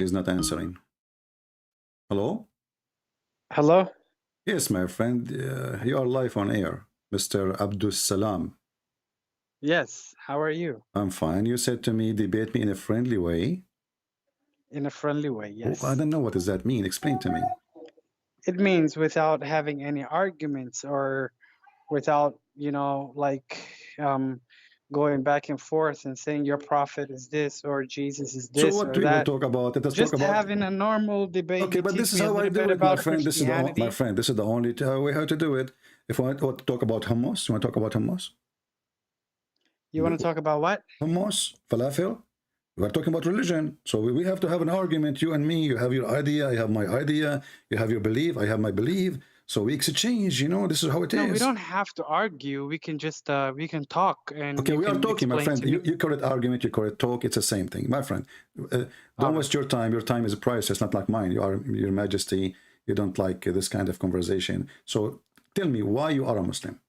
is not answering. Hello? Hello? Yes, my friend. You are live on air, Mr. Abdus Salam. Yes, how are you? I'm fine. You said to me, debate me in a friendly way. In a friendly way, yes. I don't know, what does that mean? Explain to me. It means without having any arguments or without, going back and forth and saying your prophet is this or Jesus is So this what or we will that. talk about? Let us Just talk about. having a normal debate. Okay, You but this teach is me a how I little do bit it, my about friend. This is the Christianity. my friend. This is the only way how to do it. If I want to talk about hummus, you want to talk about hummus? You want to talk about what? Hummus, falafel. We are talking about religion, so we have to have an argument. You and me. You have your idea. I have my idea. You have your belief. I have my belief. So we exchange. You know, this is how it is. No, we don't have to argue. We can just we can talk and. Okay, we are talking, my friend. You call it argument. You call it talk. It's the same thing, my friend. Don't waste your time. Your time is priceless, not like mine. You are Your Majesty. You don't like this kind of conversation. So tell me why you are a Muslim.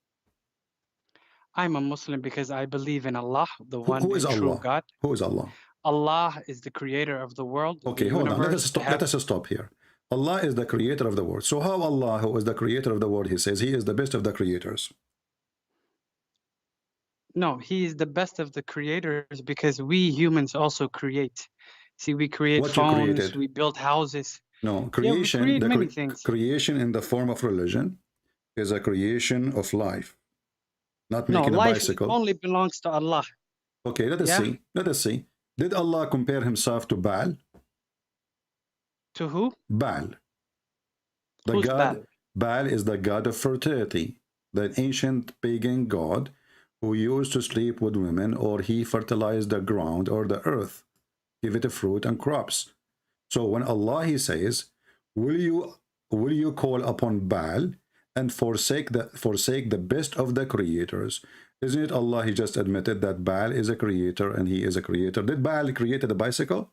I'm a Muslim because I believe in Allah, the one who is and Allah? true God. Who is Allah? Allah is the creator of the world. Okay, hold on. Let us stop here. Allah is the creator of the world. So how Allah, who is the creator of the world, he says he is the best of the creators? No, he is the best of the creators because we humans also create. See, we create phones, we build houses. No, creation, we create many things. Creation in the form of religion is a creation of life. Not making a bicycle. Life only belongs to Allah. Okay, let us see. Let us see. Did Allah compare himself to Baal? To who? Baal. Who's Baal? Baal is the god of fertility, the ancient pagan god who used to sleep with women, or he fertilized the ground or the earth, give it a fruit and crops. So when Allah, he says, will you call upon Baal and forsake the best of the creators? Isn't it Allah, he just admitted that Baal is a creator and he is a creator. Did Baal create the bicycle?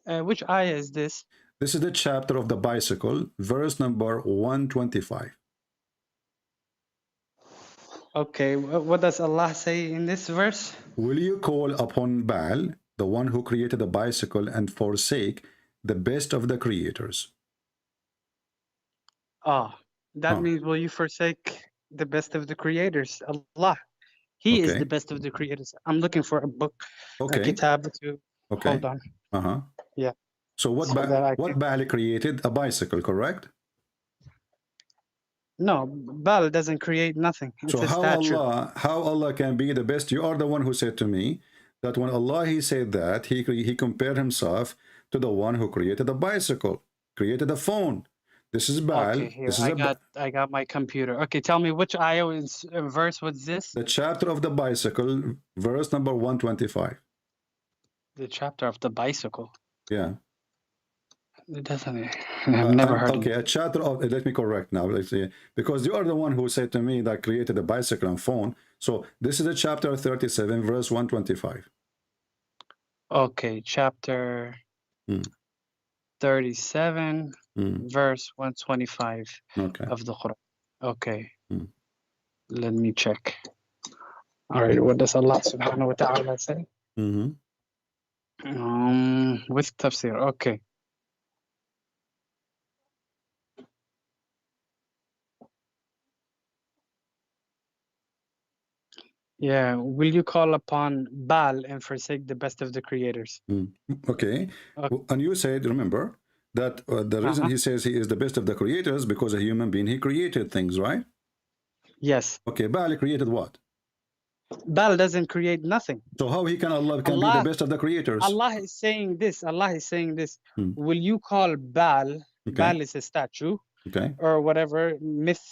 Which ayah is this? This is the chapter of the bicycle, verse number 125. Okay, what does Allah say in this verse? Will you call upon Baal, the one who created the bicycle, and forsake the best of the creators? That means will you forsake the best of the creators? Allah. He is the best of the creators. I'm looking for a book, a kitab to hold on. Yeah. So what Baal created? A bicycle, correct? No, Baal doesn't create nothing. It's so a statue. How Allah can be the best? You are the one who said to me that when Allah, he said that, he compared himself to the one who created the bicycle, created the phone. This is Baal. Okay, here, I got my computer. Okay, tell me which ayah verse was this? The chapter of the bicycle, verse number 125. The chapter of the bicycle? Yeah. It doesn't. I've never heard. Okay, a chapter of. Let me correct now. Let's see, because you are the one who said to me that created a bicycle and phone. So this is a chapter 37, verse 125. Okay, chapter 37, verse 125 of the Quran. Okay, let me check. All right, what does Allah subhanahu wa ta'ala say? With tafsir, okay. Yeah, will you call upon Baal and forsake the best of the creators? Okay. And you said, remember, that the reason he says he is the best of the creators because a human being, he created things, right? Yes. Okay, Baal created what? Baal doesn't create nothing. So how Allah can be the best of the creators? Allah is saying this. Allah is saying this. Will you call Baal? Baal is a statue, or whatever myth.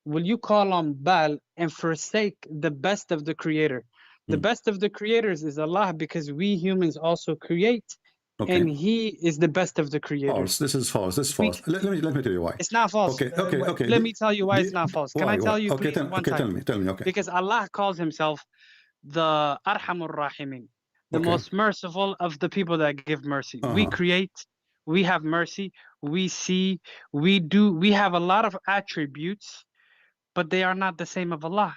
Will you call on Baal and forsake the best of the creator? The best of the creators is Allah, because we humans also create, and He is the best of the creators. False. This is false. This is false. Let me tell you why. It's not false. Okay. Let me tell you why it's not false. Can I tell you please one time? Tell me. Okay. Because Allah calls Himself the Arhamur Rahimin, the most merciful of the people that give mercy. We create, we have mercy, we see, we do, we have a lot of attributes, but they are not the same of Allah.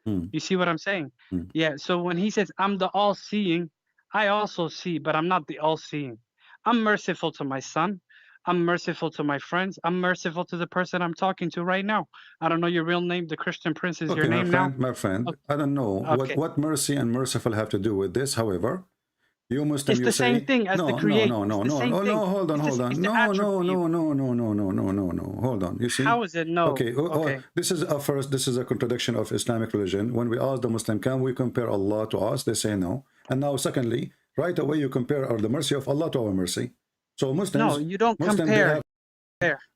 You see what I'm saying? Yeah, so when He says, I'm the all-seeing, I also see, but I'm not the all-seeing. I'm merciful to my son. I'm merciful to my friends. I'm merciful to the person I'm talking to right now. I don't know your real name. The Christian Prince is your name now. My friend, Okay. I don't know what mercy and merciful have to do with this. However, you Muslim, it's you the say same thing as no, the creator. no, hold on, hold on. No. Hold on. You see? How is it no? Okay. This is a contradiction of Islamic religion. When we ask the Muslim, can we compare Allah to us? They say no. And now, secondly, right away you compare the mercy of Allah to our mercy. So Muslims, no, you don't compare.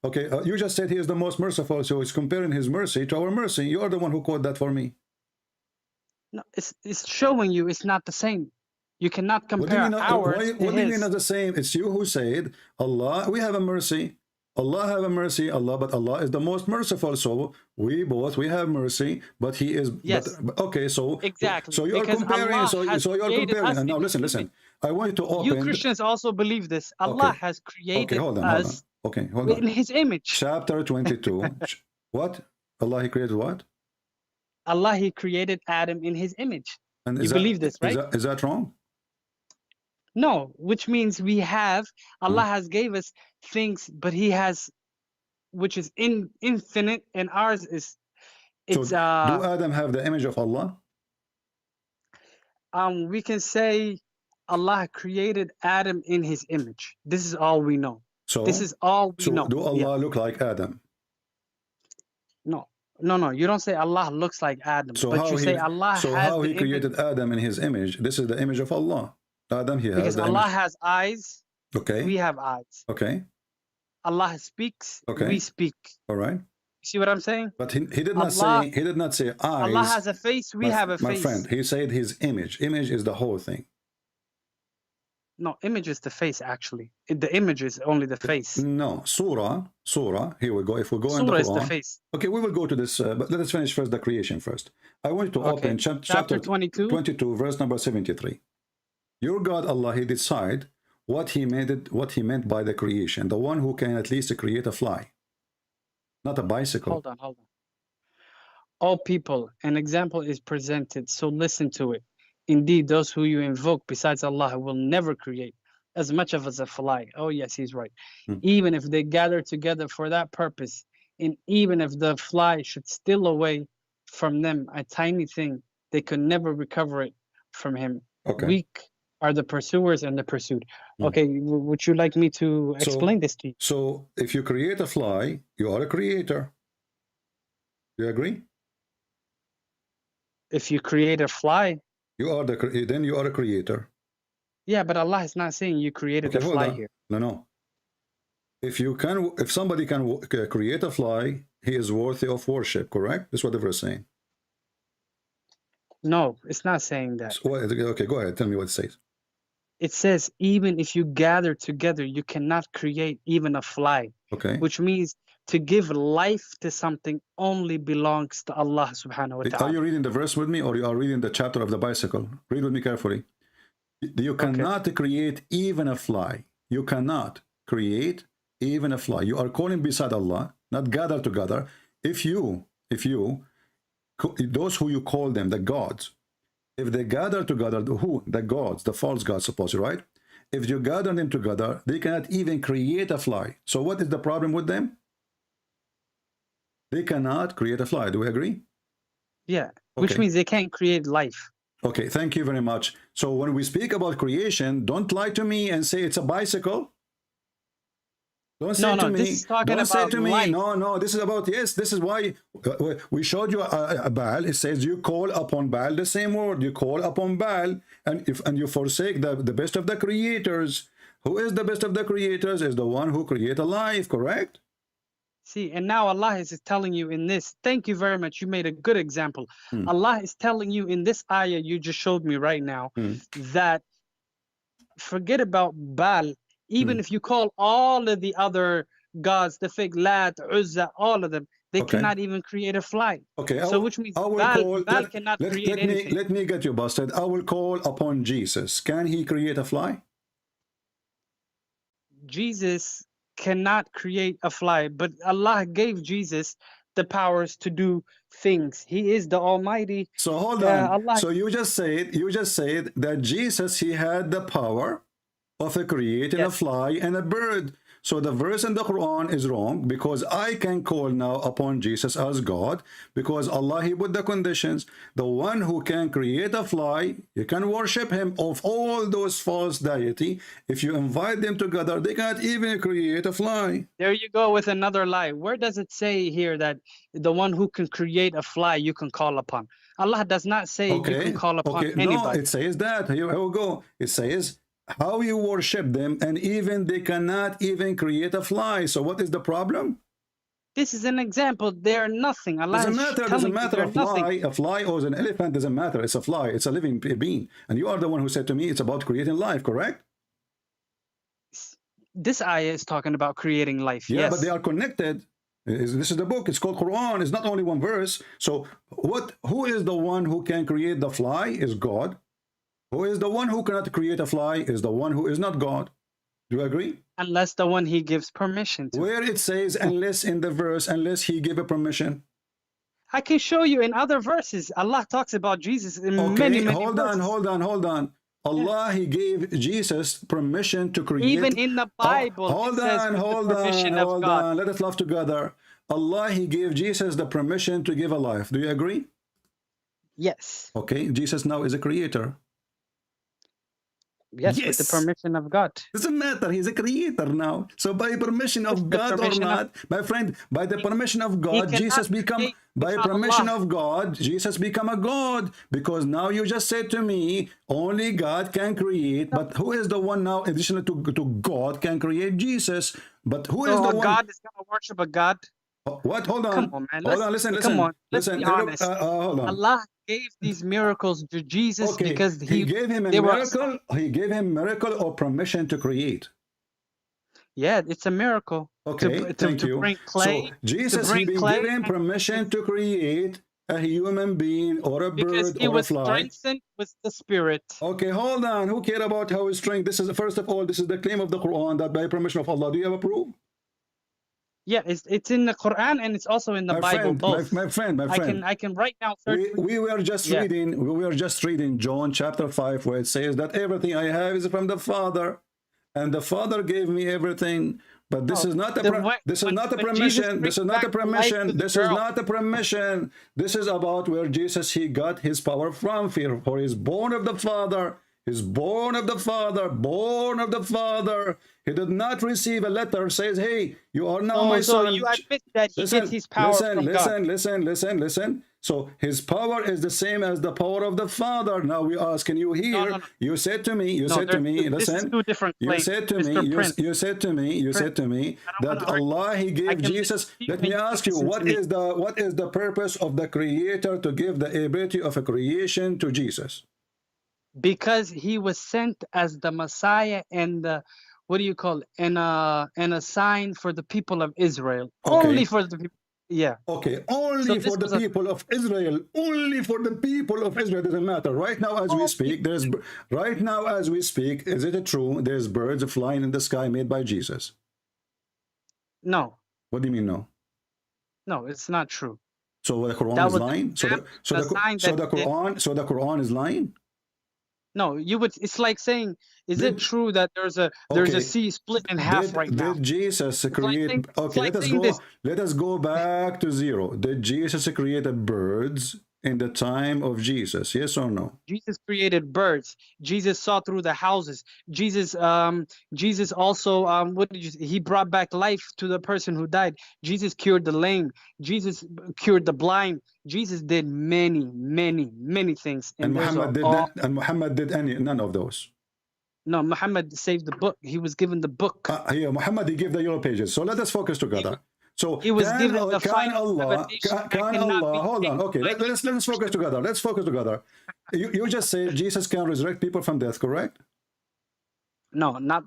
Okay, you just said he is the most merciful, so he's comparing his mercy to our mercy. You are the one who quote that for me. No, it's showing you it's not the same. You cannot compare ours. What do you mean not the same? It's you who said, Allah, we have a mercy. Allah have a mercy, but Allah is the most merciful. So we have mercy, but he is. Yes. Okay, so exactly. So you're comparing. So you're comparing. And now listen. I want you to open. You Christians also believe this. Allah has created us. Okay, hold on. In His image. Chapter 22. What? Allah, He created what? Allah, He created Adam in His image. And you believe this, right? Is that wrong? No, which means we have, Allah has gave us things, but He has, which is infinite, and ours is, it's do Adam have the image of Allah? We can say Allah created Adam in His image. This is all we know. So this is all we know. Do Allah look like Adam? No. You don't say Allah looks like Adam, but you say Allah has how He created Adam in His image? This is the image of Allah. Adam, He has because the Allah image. has eyes. Okay. We have eyes. Okay. Allah speaks. Okay. We speak. All right. See what I'm saying? But he did not say. He did not say eyes. Allah has a face. We have a face. My friend, he said His image. Image is the whole thing. No, image is the face, actually. The image is only the face. No, surah, here we go. If we go in the Quran, is the face. Okay, we will go to this, but let us finish first the creation first. I want you to open chapter 22, verse number 73. Your God, Allah, He decide what He meant by the creation, the one who can at least create a fly, not a bicycle. Hold on. All people, an example is presented, so listen to it. Indeed, those who you invoke besides Allah will never create as much of as a fly. Oh, yes, he's right. Even if they gather together for that purpose, and even if the fly should steal away from them a tiny thing, they could never recover it from him. Okay. Weak are the pursuers and the pursued. Okay, would you like me to explain this to you? So, if you create a fly, you are a creator. You agree? If you create a fly, then you are a creator. Yeah, but Allah is not saying you created a fly here. No. If somebody can create a fly, he is worthy of worship, correct? That's what the verse is saying. No, it's not saying that. So, okay, go ahead. Tell me what it says. It says, even if you gather together, you cannot create even a fly. Okay. Which means to give life to something only belongs to Allah subhanahu wa ta'ala. Are you reading the verse with me, or you are reading the chapter of the bicycle? Read with me carefully. You cannot create even a fly. You cannot create even a fly. You are calling beside Allah, not gather together. If you, those who you call them, the gods, if they gather together, the gods, the false gods, supposedly, right? If you gather them together, they cannot even create a fly. So what is the problem with them? They cannot create a fly. Do we agree? Yeah, which means they can't create life. Okay, thank you very much. So when we speak about creation, don't lie to me and say it's a bicycle. Don't say to me. This is talking about life. No, this is about, yes, this is why we showed you a Baal. It says you call upon Baal, the same word. You call upon Baal, and you forsake the best of the creators. Who is the best of the creators? Is the one who created life, correct? See, and now Allah is telling you in this, thank you very much, you made a good example. Allah is telling you in this ayah you just showed me right now, that forget about Baal, even if you call all of the other gods, the fake Lat, Uzza, all of them, they cannot even create a fly. Okay, so which means Baal cannot create anything. Let me get you busted. I will call upon Jesus. Can he create a fly? Jesus cannot create a fly, but Allah gave Jesus the powers to do things. He is the Almighty. So hold on. So you just said that Jesus, he had the power of creating a fly and a bird. So the verse in the Quran is wrong, because I can call now upon Jesus as God, because Allah, he put the conditions. The one who can create a fly, you can worship him. Of all those false deity, if you invite them together, they can't even create a fly. There you go with another lie. Where does it say here that the one who can create a fly you can call upon? Allah does not say you can call upon anybody. No, it says that. Here we go. It says how you worship them, and even they cannot even create a fly. So what is the problem? This is an example. They're nothing. Allah doesn't matter. A fly or an elephant doesn't matter. It's a fly. It's a living being. And you are the one who said to me it's about creating life, correct? This ayah is talking about creating life. Yeah, yes, but they are connected. This is the book. It's called Quran. It's not only one verse. So who is the one who can create the fly? Is God. Who is the one who cannot create a fly? Is the one who is not God. Do you agree? Unless the one he gives permission to. Where it says unless in the verse, unless he give a permission. I can show you in other verses. Allah talks about Jesus in many hold verses. on. Allah, he gave Jesus permission to create. Even in the Bible, hold on. Let us laugh together. Allah, he gave Jesus the permission to give a life. Do you agree? Yes. Okay, Jesus now is a creator. Yes, with the permission of God. Doesn't matter. He's a creator now. So by permission of God or not, my friend, by the permission of God, Jesus become, by permission of God, Jesus become a God. Because now you just said to me, only God can create. But who is the one now, additional to God, can create? Jesus. But who is the one? God is going to worship a God. What? Hold on. Come on, man. Hold on. Listen. Come on. Let's be honest. Hold on. Allah gave these miracles to Jesus because he gave him a miracle. He gave him miracle or permission to create. Yeah, it's a miracle. Okay, thank you. Bring clay, so Jesus, he been given permission to create a human being or a bird he or was a fly. Strengthened with the Spirit. Okay, hold on. Who cares about how he's strength? This is first of all, this is the claim of the Quran that by permission of Allah. Do you have a proof? Yeah, it's in the Quran and it's also in the Bible. Both. My friend. I can right now search. We were just reading John chapter 5, where it says that everything I have is from the Father, and the Father gave me everything. But this is not a permission. This is not a permission. This is about where Jesus, he got his power from. For he's born of the Father. He's born of the Father, born of the Father. He did not receive a letter says, hey, you are now my son. So you admit that he gets his power from God. Listen. So his power is the same as the power of the Father. Now we ask, can you hear? No. You said to me, listen. Two different you said to me that Allah, he gave Jesus. Let me ask you, what is the purpose of the Creator to give the ability of a creation to Jesus? Because he was sent as the Messiah and the, what do you call it? And a sign for the people of Israel. Okay. Only for the people. Yeah. Okay. Only for the people of Israel. Only for the people of Israel. Doesn't matter. Right now, as we speak, is it true? There's birds flying in the sky made by Jesus. No. What do you mean no? No, it's not true. So the Quran is lying. So the Quran is lying. No, you would. It's like saying, is it true that there's a sea split in half right now? Did Jesus create? Let us go back to zero. Did Jesus create the birds in the time of Jesus? Yes or no? Jesus created birds. Jesus saw through the houses. Jesus also he brought back life to the person who died. Jesus cured the lame. Jesus cured the blind. Jesus did many things. And Muhammad did none of those. No, Muhammad saved the book. He was given the book. Muhammad, he gave the yellow pages. So let us focus together. So he was given the final revelation. Hold on. Okay, let's focus together. Let's focus together. You just said Jesus can resurrect people from death, correct? No, not.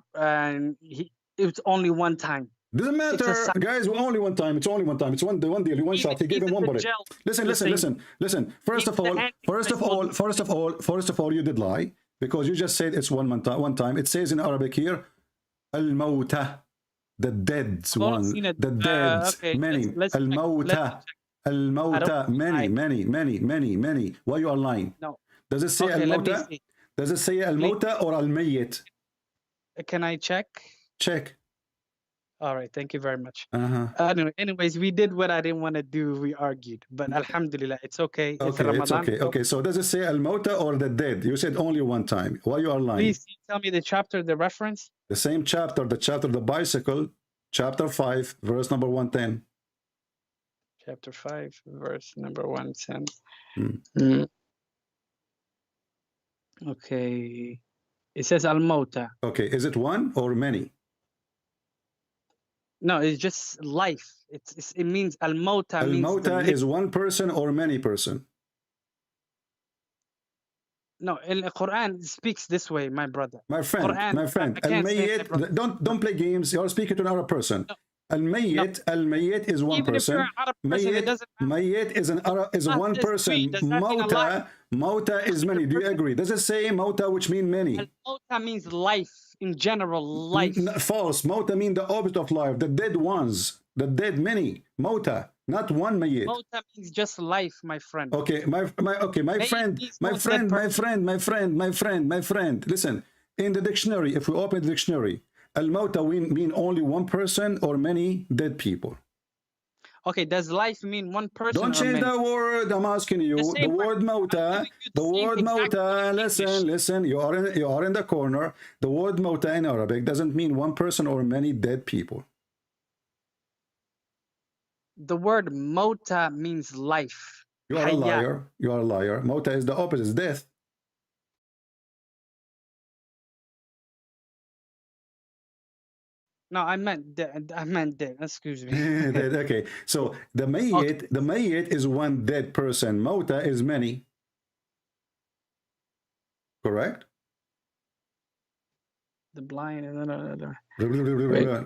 It's only one time. Doesn't matter, guys. Only one time. It's only one time. It's one deal. One shot. He gave him one bullet. Listen. First of all, you did lie, because you just said it's one time. It says in Arabic here, al-mawta, the dead ones, the dead, many, al-mawta, many. Why you are lying? No. Does it say al-mawta? Does it say al-mawta or al-mayyit? Can I check? Check. All right, thank you very much. Uh-huh. Anyways, we did what I didn't want to do. We argued, but alhamdulillah, it's okay. It's Okay, Ramadan. it's okay. Okay, so does it say al-mauta or the dead? You said only one time. Why you are lying? Please tell me the chapter, the reference. The same chapter, the chapter of the bicycle, chapter 5, verse number 110. Chapter 5, verse number 110. Okay. It says al-mauta. Okay, is it one or many? No, it's just life. It means al-mauta. Al-mauta is one person or many person? No, in the Quran speaks this way, my brother. My friend, al-mayyit, don't play games. You're speaking to another person. No. Al-mayyit is one person. Mayyit is one person. Mauta is many. Do you agree? Does it say mauta, which means many? Mauta means life in general, life. False. Mauta means the opposite of life. The dead ones. The dead many. Mauta, not one mayyit. Mauta means just life, my friend. Okay, my friend. Listen, in the dictionary, if we open the dictionary, al-mauta mean only one person or many dead people. Okay, does life mean one person? Don't change the word. I'm asking you. The word mauta. The word mauta. Listen. You are in the corner. The word mauta in Arabic doesn't mean one person or many dead people. The word mauta means life. You are a liar. You are a liar. Mauta is the opposite. It's death. No, I meant dead. Excuse me. Okay, so the mayyit is one dead person. Mauta is many. Correct? The blind.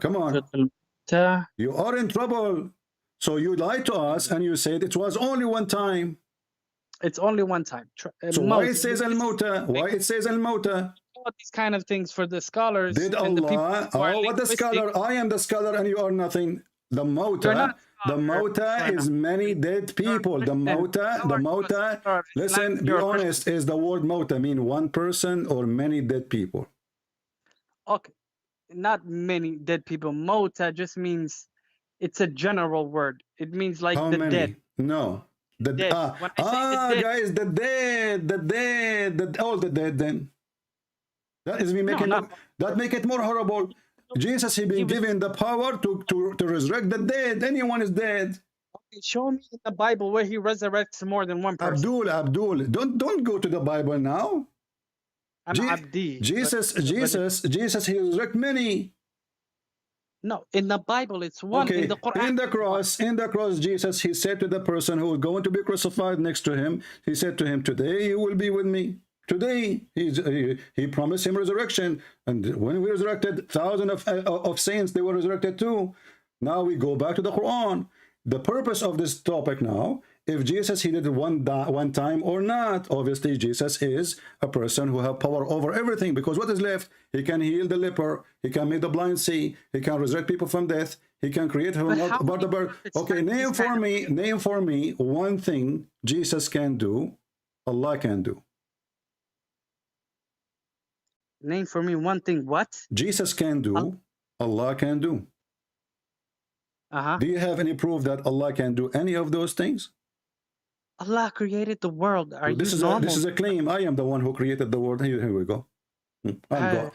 Come on. You are in trouble. So you lied to us and you said it was only one time. It's only one time. So why it says al-mauta? Why it says al-mauta? All these kind of things for the scholars. Did Allah? What the scholar? I am the scholar and you are nothing. The mauta. The mauta is many dead people. The mauta. Listen, be honest. Is the word mauta mean one person or many dead people? Okay, not many dead people. Mauta just means it's a general word. It means like how the many? dead. No. The dead. Guys, the dead. All the dead then. That is me making that make it more horrible. Jesus, he been given the power to resurrect the dead. Anyone is dead. Okay, show me in the Bible where he resurrects more than one person. Abdul, don't go to the Bible now. Abdi. Jesus, he resurrect many. No, in the Bible it's one. Okay. In the Quran, in the cross, Jesus, he said to the person who was going to be crucified next to him, he said to him, today you will be with me. Today, he promised him resurrection. And when we resurrected, thousands of saints, they were resurrected too. Now we go back to the Quran. The purpose of this topic now, if Jesus, he did it one time or not. Obviously, Jesus is a person who has power over everything. Because what is left? He can heal the leper. He can make the blind see. He can resurrect people from death. He can create about the bird. Okay, name for me one thing Jesus can do, Allah can do. Name for me one thing. What? Jesus can do, Allah can do. Do you have any proof that Allah can do any of those things? Allah created the world. This is a claim. I am the one who created the world. Here we go. I'm God.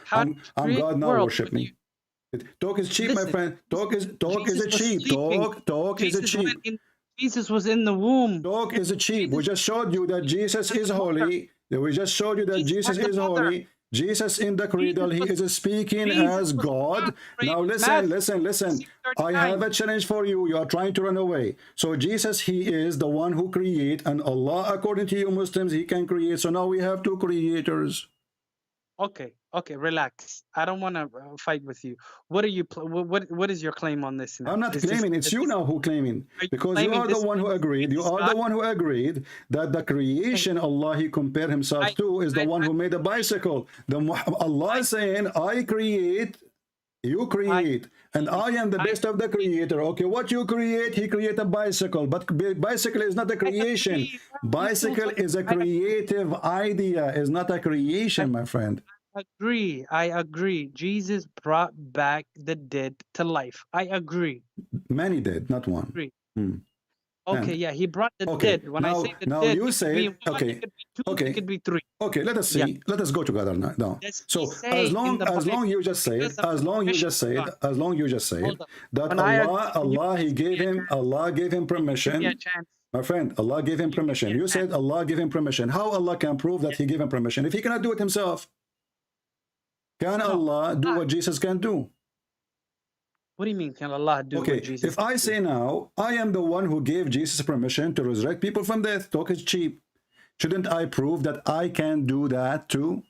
I'm God now. Worship me. Talk is cheap, my friend. Talk is cheap. Talk is cheap. Jesus was in the womb. Talk is cheap. We just showed you that Jesus is holy. We just showed you that Jesus is holy. Jesus in the cradle, he is speaking as God. Now listen. I have a challenge for you. You are trying to run away. So Jesus, he is the one who creates, and Allah, according to you Muslims, he can create. So now we have two creators. Okay, relax. I don't want to fight with you. What are you? What is your claim on this now? I'm not claiming. It's you now who claiming, because you are the one who agreed. You are the one who agreed that the creation Allah he compared himself to is the one who made a bicycle. Allah is saying, I create, you create, and I am the best of the creator. Okay, what you create, he create a bicycle, but bicycle is not a creation. Bicycle is a creative idea, is not a creation, my friend. agree. I agree. Jesus brought back the dead to life. I agree. Many dead, not one. Agree. Hmm. Okay, And, yeah, he brought the okay. dead. When I say the Now dead, you it could be say, one, okay, it could be two, okay, it could be three. okay. Let us see. Yeah. Let us go together now. Does So he say as long you just said, as long you just said that Allah gave him permission. Give me a chance. My friend, Allah gave him permission. You said Allah gave him permission. How Allah can prove that he gave him permission if he cannot do it himself? Can Allah do what Jesus can do? What do you mean, can Allah do what Jesus if I say now, I am the one who gave Jesus permission to resurrect people from death, talk is cheap. Shouldn't I prove that I can do that too?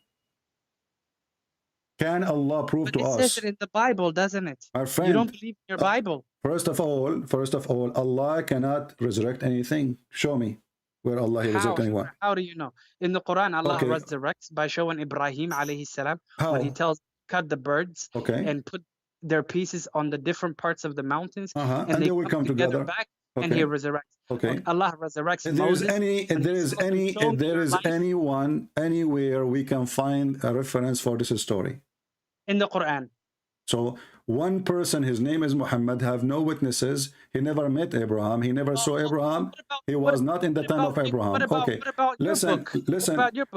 Can Allah prove to us? It says it in the Bible, doesn't it? My friend, you don't believe in your Bible. First of all, Allah cannot resurrect anything. Show me where Allah resurrects anyone. How do you know? In the Quran, Allah resurrects by showing Ibrahim alayhi salam when he tells cut the birds and put their pieces on the different parts of the mountains, and they will come together back, and he resurrects. Allah resurrects Moses. If there is anyone anywhere we can find a reference for this story in the Quran. So one person, his name is Muhammad, have no witnesses. He never met Abraham. He never saw Abraham. He was not in the time of Abraham. Listen.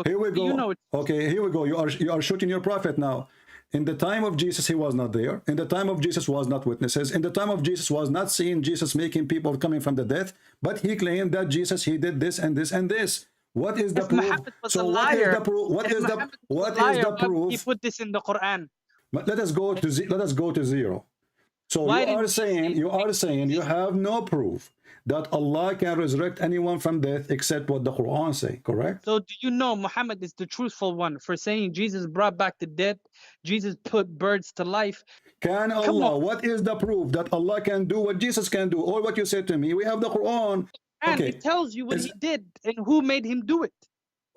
Here we go. Here we go. You are shooting your prophet now. In the time of Jesus, he was not there. In the time of Jesus was not witnesses. In the time of Jesus was not seeing Jesus making people coming from the death. But he claimed that Jesus, he did this and this and this. What is the proof? So what is the proof? What is the proof? He put this in the Quran. But let us go to zero. So you are saying you have no proof that Allah can resurrect anyone from death except what the Quran say, correct? So do you know Muhammad is the truthful one for saying Jesus brought back the dead, Jesus put birds to life? Can Allah, what is the proof that Allah can do what Jesus can do? Or what you said to me, we have the Quran. And it tells you what he did and who made him do it.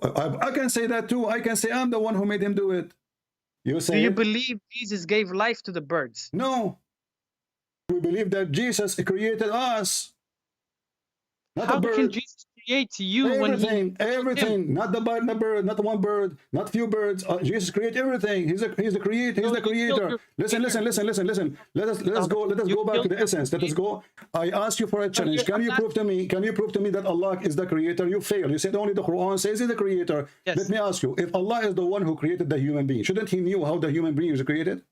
I can say that too. I can say I'm the one who made him do it. Do you believe Jesus gave life to the birds? No. We believe that Jesus created us. How can Jesus create you everything, not the bird, not the one bird, not few birds. Jesus created everything. He's the creator. Listen. Let us go back to the essence. Let us go. I asked you for a challenge. Can you prove to me that Allah is the creator? You failed. You said only the Quran says he's the creator. Yes. Let me ask you, if Allah is the one who created the human being, shouldn't he knew how the human being is created?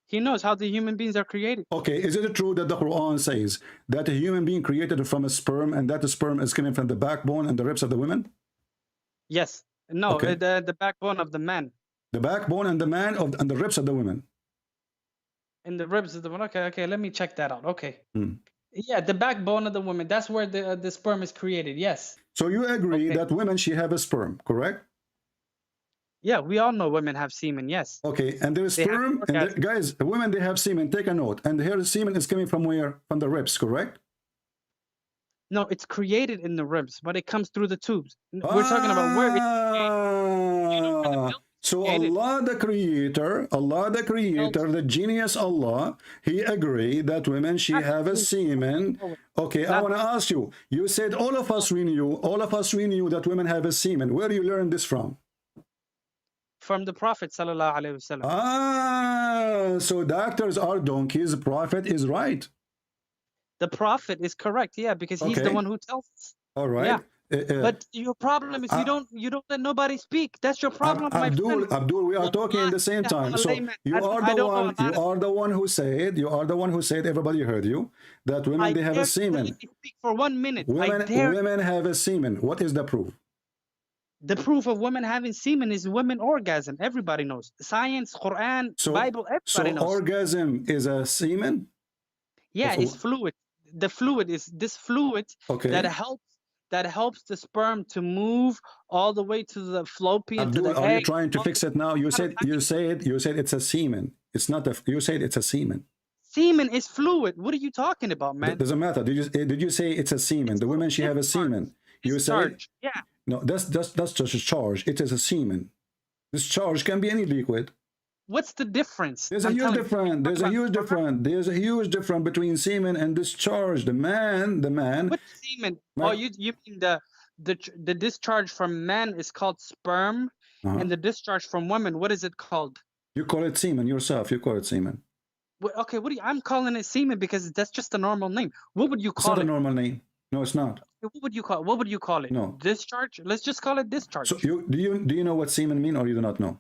He knows how the human beings are created. Okay, is it true that the Quran says that a human being created from a sperm and that the sperm is coming from the backbone and the ribs of the women? Yes. No, the backbone of the man. The backbone and the man and the ribs of the women. And the ribs of the woman. Okay, let me check that out. Okay. Yeah, the backbone of the woman. That's where the sperm is created. Yes. So you agree that women, she have a sperm, correct? Yeah, we all know women have semen, yes. Okay, and there is sperm, and guys, women, they have semen, take a note. And here the semen is coming from where? From the ribs, correct? No, it's created in the ribs, but it comes through the tubes. We're talking about where it's so Allah the creator, the genius Allah, he agreed that women, she have a semen. Okay, I want to ask you, you said all of us we knew that women have a semen. Where do you learn this from? From the Prophet sallallahu alaihi wasallam. So doctors are donkeys. The Prophet is right. The Prophet is correct, yeah, because he's the one who tells us. All right. Yeah. But your problem is you don't let nobody speak. That's your problem, my friend. Abdul, we are talking at the same time. So you are the one who said everybody heard you that women they have a semen. Speak for 1 minute. Women have a semen. What is the proof? The proof of women having semen is women orgasm. Everybody knows. Science, Quran, Bible, everybody knows. So orgasm is a semen? Yeah, it's fluid. The fluid is this fluid that helps the sperm to move all the way to the fallopian to the egg. Are you trying to fix it now? You said it's a semen. It's not you said it's a semen. Semen is fluid. What are you talking about, man? It doesn't matter. Did you say it's a semen? The women, she have a semen. You say no, that's just a charge. It is a semen. This charge can be any liquid. What's the difference? There's a huge difference between semen and discharge. The man. What semen? Oh, you mean the discharge from man is called sperm, and the discharge from women, what is it called? You call it semen yourself. You call it semen. Okay, what do you, I'm calling it semen because that's just a normal name. What would you call it? It's not a normal name. No, it's not. What would you call it? No. Discharge? Let's just call it discharge. So do you know what semen mean, or you do not know?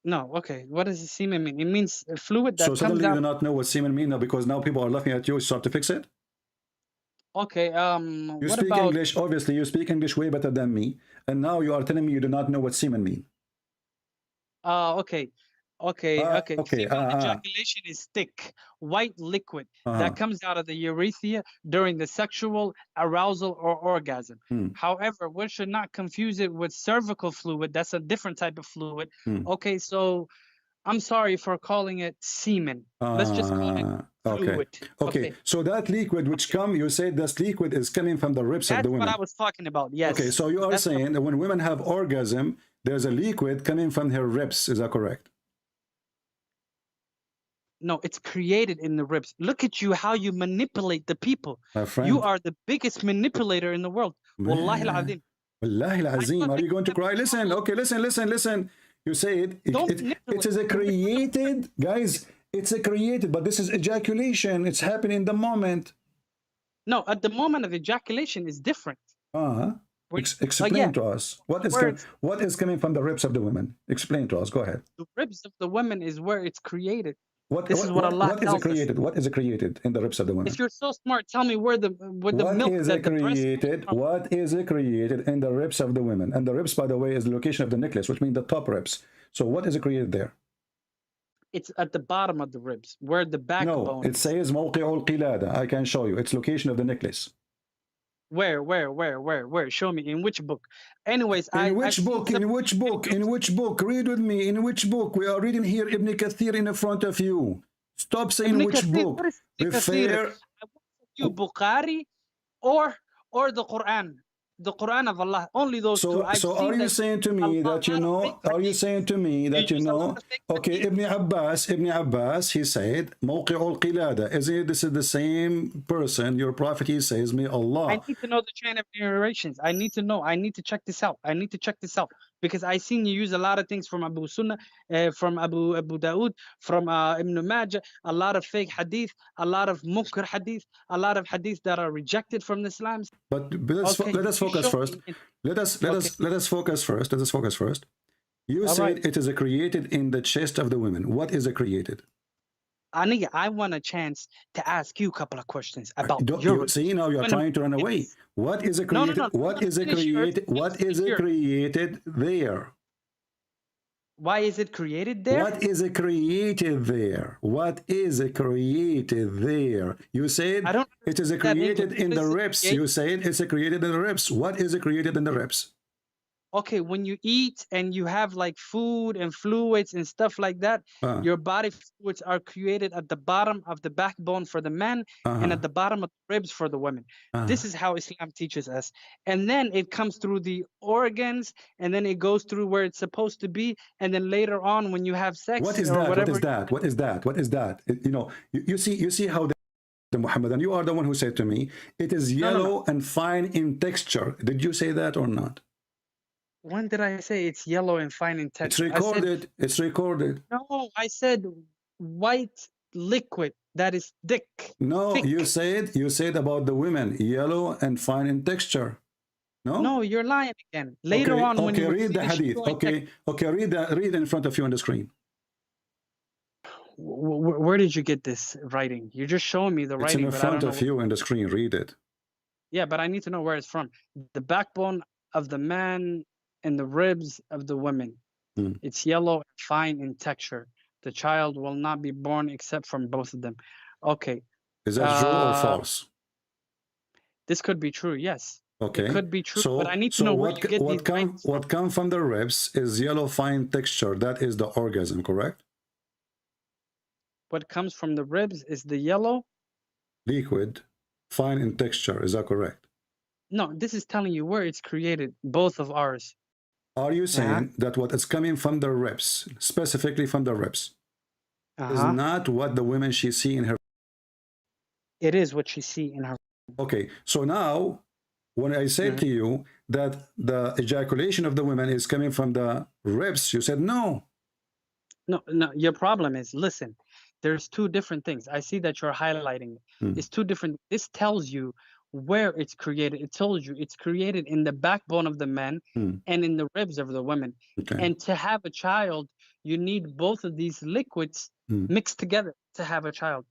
No. Okay. What does semen mean? It means a fluid that comes out. So suddenly you do not know what semen mean now because now people are laughing at you. Start to fix it. Okay. You what speak about English. Obviously, you speak English way better than me, and now you are telling me you do not know what semen mean. Okay. Ejaculation is thick, white liquid that comes out of the urethra during the sexual arousal or orgasm. However, one should not confuse it with cervical fluid. That's a different type of fluid. Okay, so I'm sorry for calling it semen. Let's just call it fluid. Okay. So that liquid which you said this liquid is coming from the ribs of the women. That's what I was talking about. Yes. Okay, so you are saying that when women have orgasm, there's a liquid coming from her ribs. Is that correct? No, it's created in the ribs. Look at you, how you manipulate the people. My friend, you are the biggest manipulator in the world. Wallahi al-azim. Wallahi al-azim. Are you going to cry? Listen, okay, listen. You say it is a created, guys, it's a created, but this is ejaculation. It's happening in the moment. No, at the moment of ejaculation is different. Explain to us. What is coming from the ribs of the women? Explain to us. Go ahead. The ribs of the women is where it's created. What is it created? What is it created in the ribs of the women? If you're so smart, tell me where the milk is it created? What is it created in the ribs of the women? And the ribs, by the way, is the location of the necklace, which means the top ribs. So what is it created there? It's at the bottom of the ribs, where the backbone. No, it says موقع القلادة. I can show you. It's location of the necklace. Where? Show me. In which book? Anyways, In which book? Read with me. In which book? We are reading here Ibn Kathir in front of you. Stop saying Ibn which Kathir, book. Refer. You Bukhari or the Quran. The Quran of Allah. Only those two. So are you saying to me that you know? Are you saying to me that you know? Okay, Ibn Abbas, he said, موقع القلادة. Isn't this is the same person? Your prophet, he says, may Allah. I need to know the chain of narrations. I need to know. I need to check this out. Because I seen you use a lot of things from Abu Sunnah, from Abu Dawood, from Ibn Majah, a lot of fake hadith, a lot of munkar hadith, a lot of hadith that are rejected from Islam. But let us focus first. Let us focus first. You said it is created in the chest of the women. what is created? I want a chance to ask you a couple of questions about see, now you are trying to run away. What is created? What is created there? Why is it created there? What is created there? What is created there? You said it is created in the ribs. You said it's created in the ribs. What is created in the ribs? Okay, when you eat and you have like food and fluids and stuff like that, your body fluids are created at the bottom of the backbone for the men and at the bottom of the ribs for the women. This is how Islam teaches us. And then it comes through the organs, and then it goes through where it's supposed to be, and then later on when you have sex. What is that? What is that? You know, you see how the Muhammad, and you are the one who said to me, it is yellow and fine in texture. Did you say that or not? When did I say it's yellow and fine in texture? It's recorded. No, I said white liquid that is thick. No, you said about the women, yellow and fine in texture. No, you're lying again. Later on, when you read the hadith. Read in front of you on the screen. Where did you get this writing? You're just showing me the writing. It's in front of you on the screen. Read it. Yeah, but I need to know where it's from. The backbone of the man and the ribs of the women. It's yellow and fine in texture. The child will not be born except from both of them. Okay. Is that true or false? This could be true, yes. Okay. It could be true, but I need to know where you get these things. What comes from the ribs is yellow fine texture. That is the orgasm, correct? What comes from the ribs is the yellow? Liquid, fine in texture. Is that correct? No, this is telling you where it's created, both of ours. Are you saying that what is coming from the ribs, specifically from the ribs, is not what the women she see in her? It is what she see in her. Okay, so now, when I said to you that the ejaculation of the women is coming from the ribs. You said no. No, your problem is, listen, there's two different things. I see that you're highlighting it. It's two different. This tells you where it's created. It tells you it's created in the backbone of the men and in the ribs of the women. And to have a child, you need both of these liquids mixed together to have a child.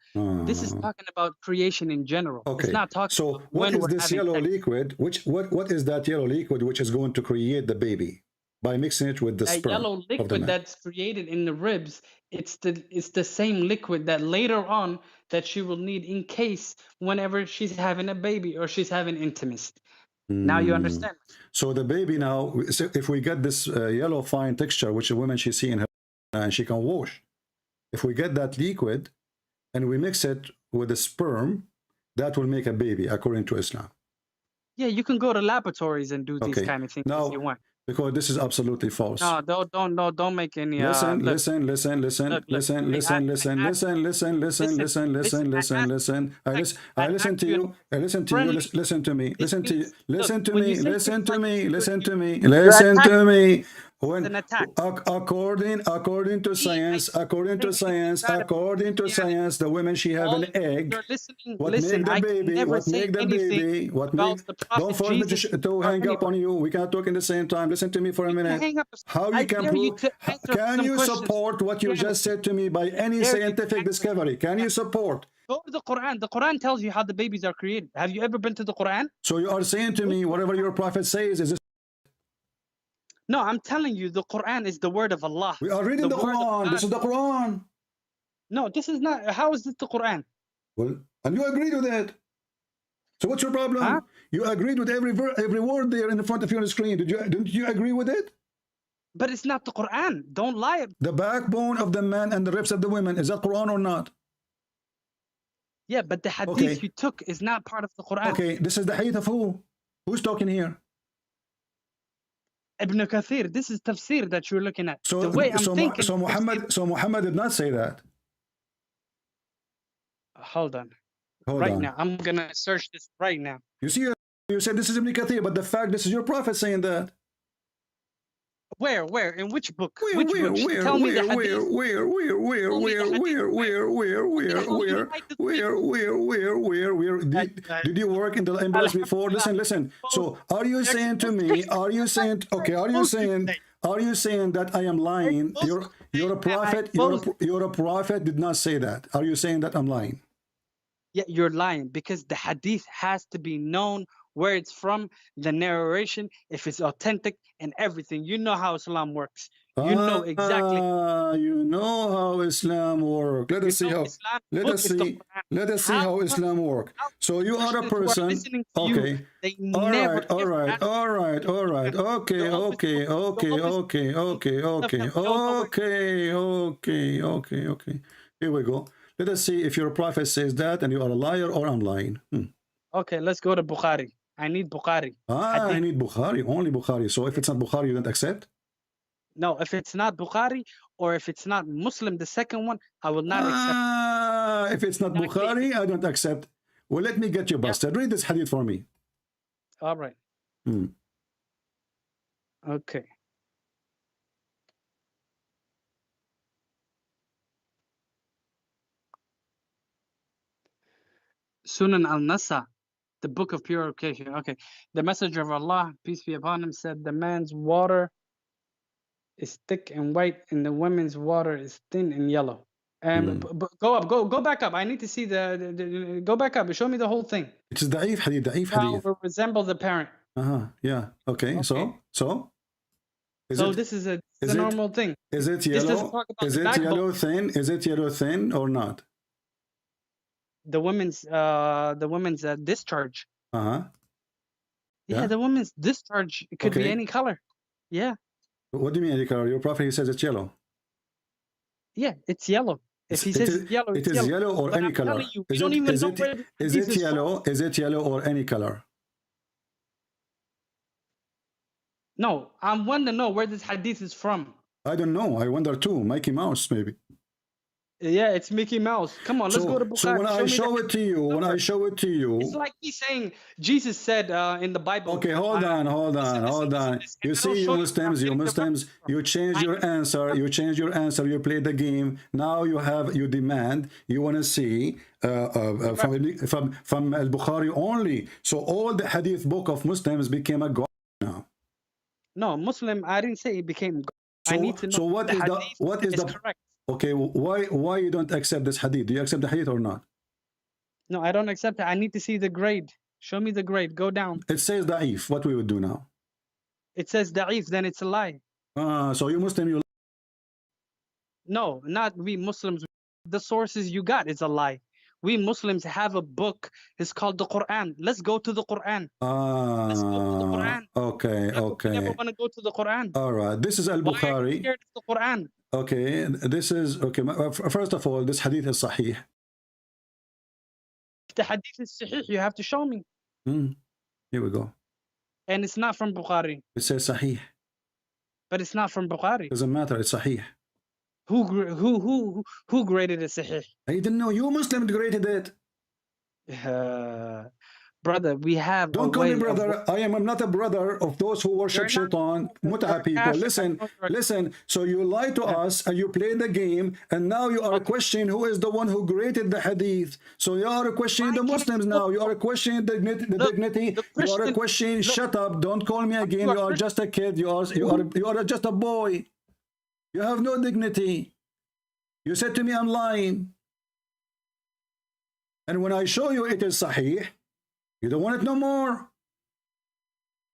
This is talking about creation in general. It's not talking about what is this yellow liquid? What is that yellow liquid which is going to create the baby? By mixing it with the sperm yellow liquid that's created in the ribs, it's the same liquid that later on that she will need in case whenever she's having a baby or she's having intimacy. Now you understand. So the baby now, if we get this yellow fine texture, which a woman she see in her and she can wash, if we get that liquid and we mix it with the sperm, that will make a baby according to Islam. Yeah, you can go to laboratories and do these kind of things if you want. Because this is absolutely false. No, don't make any. Listen. I listen to you. Listen to me. When according to science, the women she have an egg. What make the baby? Don't force me to hang up on you. We can't talk in the same time. Listen to me for a minute. How you can prove? Can you support what you just said to me by any scientific discovery? Can you support? Go to the Quran. The Quran tells you how the babies are created. Have you ever been to the Quran? So you are saying to me whatever your prophet says is this? No, I'm telling you, the Quran is the word of Allah. We are reading the Quran. This is the Quran. No, this is not. How is this the Quran? Well, and you agreed with it. So what's your problem? Huh? You agreed with every word there in front of you on the screen. Didn't you agree with it? But it's not the Quran. Don't lie. The backbone of the man and the ribs of the women, is that Quran or not? Yeah, but the hadith you took is not part of the Quran. Okay, this is the hadith of who? Who's talking here? Ibn Kathir. This is tafsir that you're looking at. The way I'm thinking. So Muhammad did not say that. Hold on. Now, I'm gonna search this right now. You see, you said this is Ibn Kathir, but the fact this is your prophet saying that. Where? In which book? Which book? Tell me the hadith. Where? Did you work in the embassy before? Listen. So are you saying to me, are you saying that I am lying? You're a prophet, you're a prophet did not say that. Are you saying that I'm lying? Yeah, you're lying because the hadith has to be known where it's from, the narration, if it's authentic and everything. You know how Islam works. You know exactly. You know how Islam works. Let us see how Islam works. So you are a person. Okay. All right. Okay. Here we go. Let us see if your prophet says that and you are a liar or I'm lying. Okay, let's go to Bukhari. I need Bukhari. I need Bukhari, only Bukhari. So if it's not Bukhari, you don't accept? No, if it's not Bukhari or if it's not Muslim, the second one, I will not accept. If it's not Bukhari, I don't accept. Well, let me get you busted. Read this hadith for me. All right. Okay. Sunan al-Nasa, the book of purification. Okay. The messenger of Allah, peace be upon him, said the man's water is thick and white and the women's water is thin and yellow. Go back up. I need to see the go back up. Show me the whole thing. It's da'if hadith. Will resemble the parent. Yeah. Okay. So this is a normal thing. Is it yellow? Is it yellow thin? Is it yellow thin or not? The women's discharge. Yeah, the women's discharge could be any color. Yeah. What do you mean any color? Your prophet, he says it's yellow. Yeah, it's yellow. If he says it's yellow, it is yellow or any color. Is it yellow? Is it yellow or any color? No, I want to know where this hadith is from. I don't know. I wonder too. Mickey Mouse, maybe. Yeah, it's Mickey Mouse. Come on, let's go to Bukhari. So when I show it to you, it's like he's saying Jesus said in the Bible. Okay, hold on. You see, you Muslims, you change your answer. You play the game. Now you demand. You want to see from Al-Bukhari only. So all the hadith book of Muslims became a god now. No, Muslim. I didn't say it became god. So, I need to know. So what is correct? Okay, why you don't accept this hadith? Do you accept the hadith or not? No, I don't accept it. I need to see the grade. Show me the grade. Go down. It says da'if. What we would do now? It says da'if, then it's a lie. So you Muslim, you... No, not we Muslims. The sources you got is a lie. We Muslims have a book. It's called the Quran. Let's go to the Quran. Let's go to the Quran. Okay. We never want to go to the Quran. All right. This is Al-Bukhari. Why are you scared of the Quran? Okay. This is... Okay. First of all, this hadith is sahih. If the hadith is sahih, you have to show me. Here we go. And it's not from Bukhari. It says sahih. But it's not from Bukhari. Doesn't matter. It's sahih. Who graded it sahih? I didn't know. You Muslim graded it. Brother, we have... Don't call me brother. I am not a brother of those who worship shaitan, mut'a people. Listen. So you lie to us and you play the game, and now you are questioning who is the one who graded the hadith. So you are questioning the Muslims now. You are questioning the dignity. You are questioning... Shut up. Don't call me again. You are just a kid. You are just a boy. You have no dignity. You said to me, I'm lying. And when I show you it is sahih, you don't want it no more.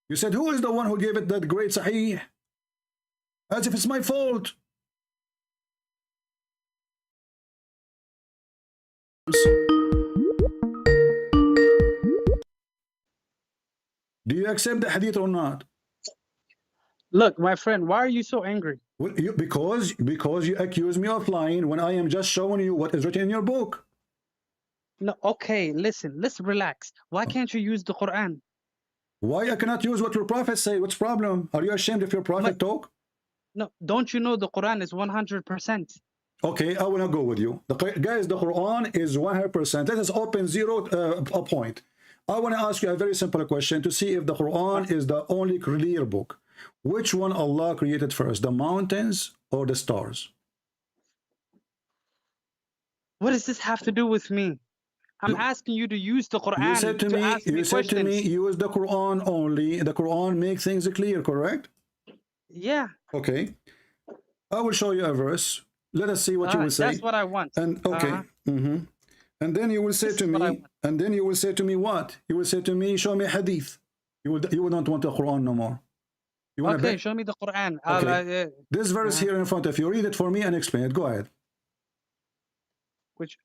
You said, who is the one who gave it that great sahih? As if it's my fault. Do you accept the hadith or not? Look, my friend, why are you so angry? Well, because you accuse me of lying when I am just showing you what is written in your book. No, okay, listen, let's relax. Why can't you use the Quran? Why I cannot use what your prophet say? What's the problem? Are you ashamed if your prophet talk? No, don't you know the Quran is 100%? Okay, I will not go with you. Guys, the Quran is 100%. Let us open zero a point. I want to ask you a very simple question to see if the Quran is the only clear book. Which one Allah created first, the mountains or the stars? What does this have to do with me? I'm asking you to use the Quran. You said to me, use the Quran only. The Quran makes things clear, correct? Yeah. Okay. I will show you a verse. Let us see what you will say. That's what I want. And okay. And then you will say to me, and then you will say to me what? You will say to me, show me hadith. You will not want the Quran no more. You want okay, show me the Quran. Okay. This verse here in front of you, read it for me and explain it. Go ahead. Which?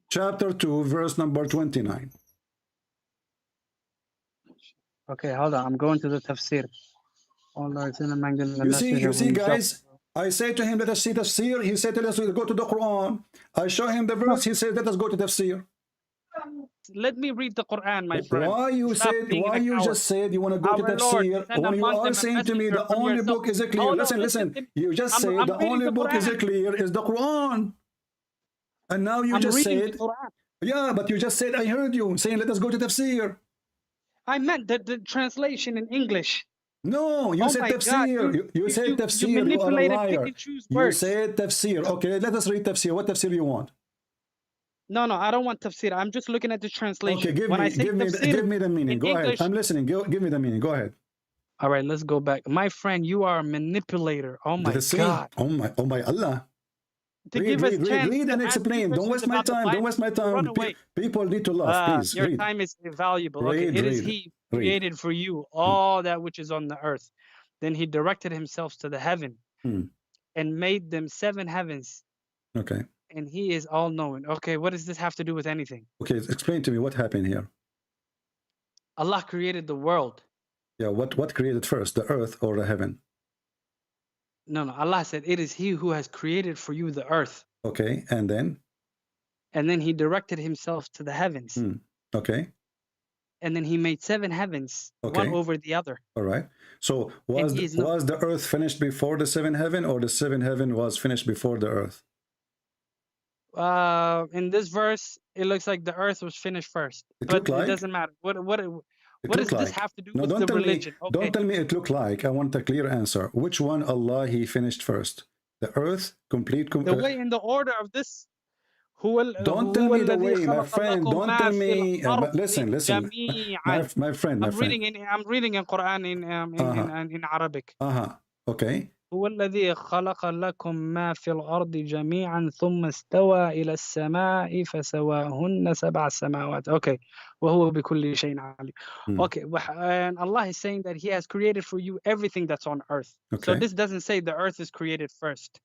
Chapter 2, verse number 29. Okay, hold on. I'm going to the tafsir. You see, guys, I say to him, let us see tafsir. He said, let us go to the Quran. I show him the verse. He said, let us go to tafsir. Let me read the Quran, my friend. Why you just said you want to go to tafsir when you are saying to me the only book is clear? Listen. You just said the only book is clear is the Quran. And now you just said, yeah, but you just said, I heard you saying, let us go to tafsir. I meant the translation in English. No, you said tafsir. You said tafsir. You are a liar. You said tafsir. Okay, let us read tafsir. What tafsir you want? No, I don't want tafsir. I'm just looking at the translation. Okay, give me the meaning. Go ahead. I'm listening. Give me the meaning. Go ahead. All right, let's go back. My friend, you are a manipulator. Oh my God. Oh my Allah. Read and explain. Don't waste my time. Don't waste my time. People need to laugh. Please. Your time is invaluable. Okay, it is He created for you all that which is on the earth. Then He directed Himself to the heaven and made them 7 heavens. Okay. And He is all knowing. Okay, what does this have to do with anything? Okay, explain to me what happened here. Allah created the world. Yeah, what created first, the earth or the heaven? No, Allah said, it is He who has created for you the earth. Okay, and then? And then He directed Himself to the heavens. Okay. And then He made 7 heavens, one over the other. All right. So was the earth finished before the 7th heaven, or the 7th heaven was finished before the earth? In this verse, it looks like the earth was finished first, but it doesn't matter. What does this have to do with the religion? Don't tell me it looked like. I want a clear answer. Which one Allah he finished first? The earth, the way in the order of this. Don't tell me the way, my friend. Don't tell me. Listen. My friend. I'm reading in Quran in Arabic. Okay. هو الذي خلق لكم ما في الأرض جميعا ثم استوى إلى السماء فسواهن سبع سماوات. Okay. وهو بكل شيء عليم. Okay. And Allah is saying that He has created for you everything that's on earth. Okay. So this doesn't say the earth is created first.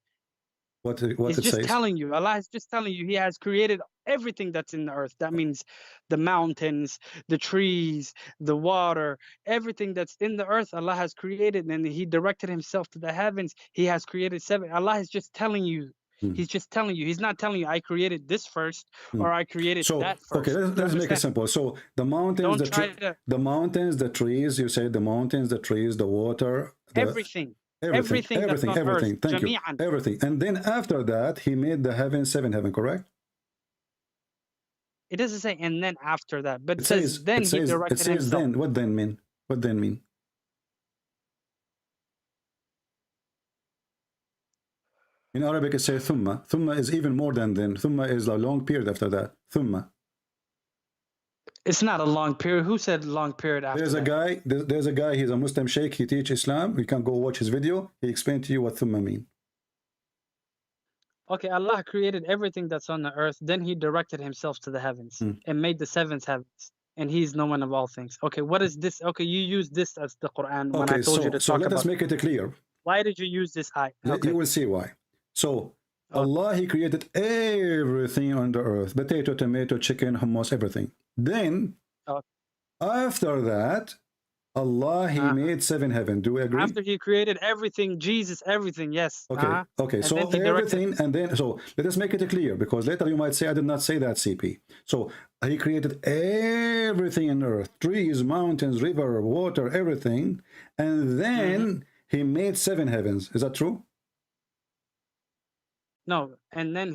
What it's it just says? telling you, Allah is just telling you He has created everything that's in the earth. That means the mountains, the trees, the water, everything that's in the earth, Allah has created, and He directed Himself to the heavens. He has created seven. Allah is just telling you. He's just telling you. He's not telling you, I created this first or I created that first. Okay, let's make it simple. So the mountains, the mountains, the trees, you say the mountains, the trees, the water, everything. Everything. Thank you. Everything. And then after that, He made the heaven, seven heaven, correct? It doesn't say and then after that, but it says then He directed Himself. It says then. What then mean? What then mean? In Arabic, it says thumma. Thumma is even more than then. Thumma is a long period after that. Thumma. It's not a long period. Who said long period after there's a guy, he's a Muslim sheikh, he teaches Islam. You can go watch his video. He explained to you what thumma mean. Okay, Allah created everything that's on the earth. Then He directed Himself to the heavens and made the seventh heavens. And He's known of all things. Okay, what is this? Okay, you use this as the Quran when I told you to talk about. So let us make it clear. Why did you use this ayah? Okay. You will see why. So Allah, He created everything on the earth. Potato, tomato, chicken, hummus, everything. Then, after that, Allah, He made seven heaven. Do we agree? After He created everything, Jesus, everything, yes. Okay, okay. So everything, and then, so let us make it clear, because later you might say, I did not say that, CP. So He created everything on earth, trees, mountains, river, water, everything. And then He made seven heavens. Is that true? No, and then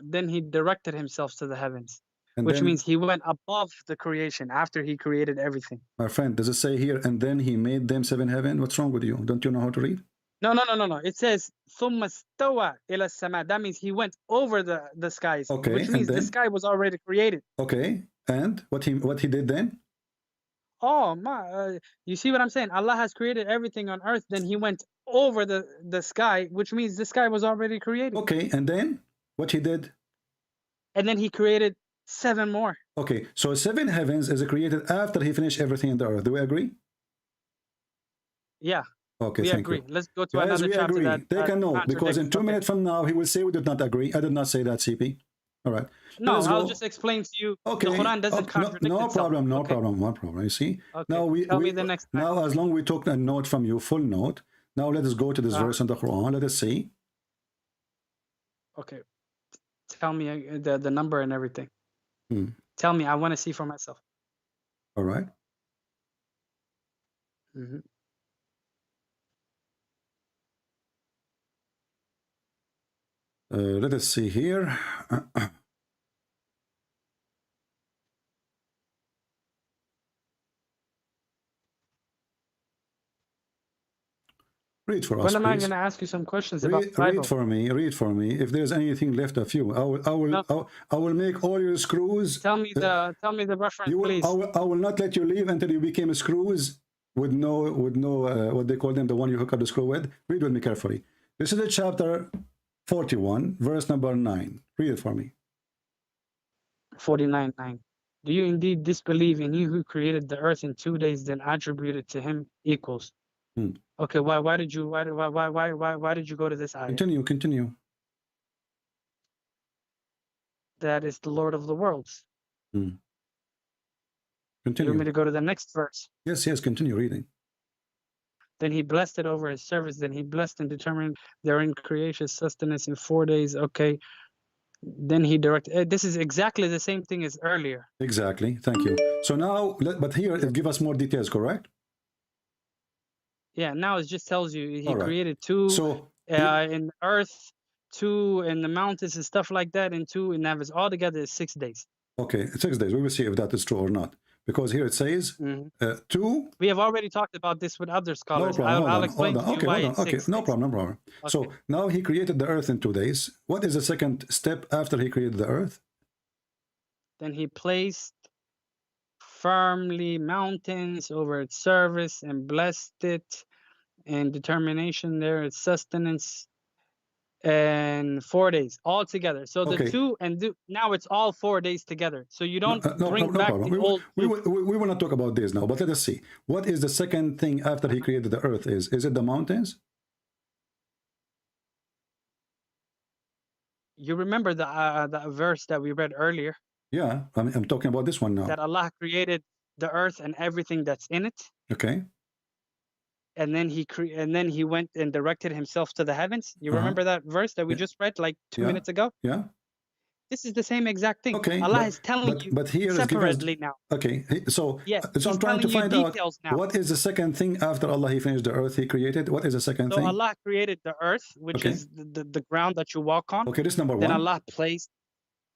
then He directed Himself to the heavens. Which means He went above the creation after He created everything. My friend, does it say here, and then He made them seven heaven? What's wrong with you? Don't you know how to read? No. It says, ثُمَّ اسْتَوَى إِلَى السَّمَاءِ. That means He went over the skies. Okay, which means the sky was already created. Okay, and what he did then? Oh, you see what I'm saying? Allah has created everything on earth. Then He went over the sky, which means the sky was already created. Okay, and then what He did? And then He created seven more. Okay, so seven heavens is created after He finished everything in the earth. Do we agree? Yeah. Okay, we agree. Let's go to another chapter. Take a note, because in 2 minutes from now He will say we did not agree. I did not say that, CP. All right. No, I'll just explain to you. Okay. The Quran doesn't contradict itself. No problem. You see? Okay. Now tell me the next time. Now, as long as we took a note from you, full note. Now let us go to this verse in the Quran. Let us see. Okay. Tell me the number and everything. Tell me. I want to see for myself. All right. Let us see here. Read for us. When am I going to ask you some questions about the Bible? Read for me. If there's anything left of you, I will make all your screws. Tell me the reference, please. I will not let you leave until you became screws with no what they call them, the one you hook up the screw with. Read with me carefully. This is the chapter 41, verse number 9. Read it for me. 49:9. Do you indeed disbelieve in He who created the earth in 2 days, then attributed to Him equals? Okay, why did you go to this ayah? Continue. That is the Lord of the worlds. Continue. You want me to go to the next verse? Yes, continue reading. Then He blessed it over His servants. Then He blessed and determined their creation sustenance in 4 days. Okay. Then He directed. This is exactly the same thing as earlier. Exactly. Thank you. So now, but here it give us more details, correct? Yeah. Now it just tells you He created two in earth. 2 in the mountains and stuff like that, and 2 in heavens. All together is 6 days. Okay, 6 days. We will see if that is true or not. Because here it says 2. We have already talked about this with other scholars. No problem. I'll explain to you why it's 6 days. No problem. Okay. So now he created the earth in 2 days. What is the second step after he created the earth? Then he placed firmly mountains over its surface and blessed it, and determination there, its sustenance, and 4 days all together. So the 2 and now it's all 4 days together. So you don't bring back the old. We will not talk about this now, but let us see. What is the second thing after he created the earth? Is it the mountains? You remember the verse that we read earlier? Yeah, I'm talking about this one now. That Allah created the earth and everything that's in it. Okay. And then he went and directed himself to the heavens. You remember that verse that we just read like 2 minutes ago? Yeah. This is the same exact thing. Okay. Allah is telling you but here separately now. Okay. So I'm trying to find out what is the second thing after Allah he finished the earth he created. What is the second thing? So Allah created the earth, which is the ground that you walk on. Okay, this is number 1. Then Allah placed.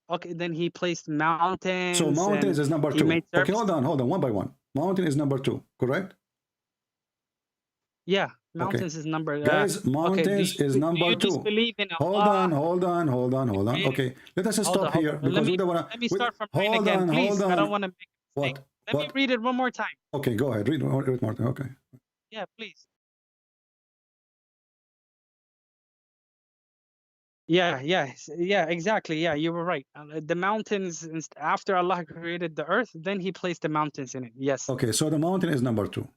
Okay, then he placed mountains. So mountains is number 2. Okay, hold on, one by one. Mountain is number 2, correct? Yeah, mountains is number. Guys, mountains is number 2. Hold on. Okay, let us just stop here because we don't want to. Let me start from right again, please. I don't want to make a mistake. Let me read it one more time. Okay, go ahead. Read more time. Okay. Yeah, please. Yeah, exactly. Yeah, you were right. The mountains, after Allah created the earth, then he placed the mountains in it. Yes. Okay, so the mountain is number 2.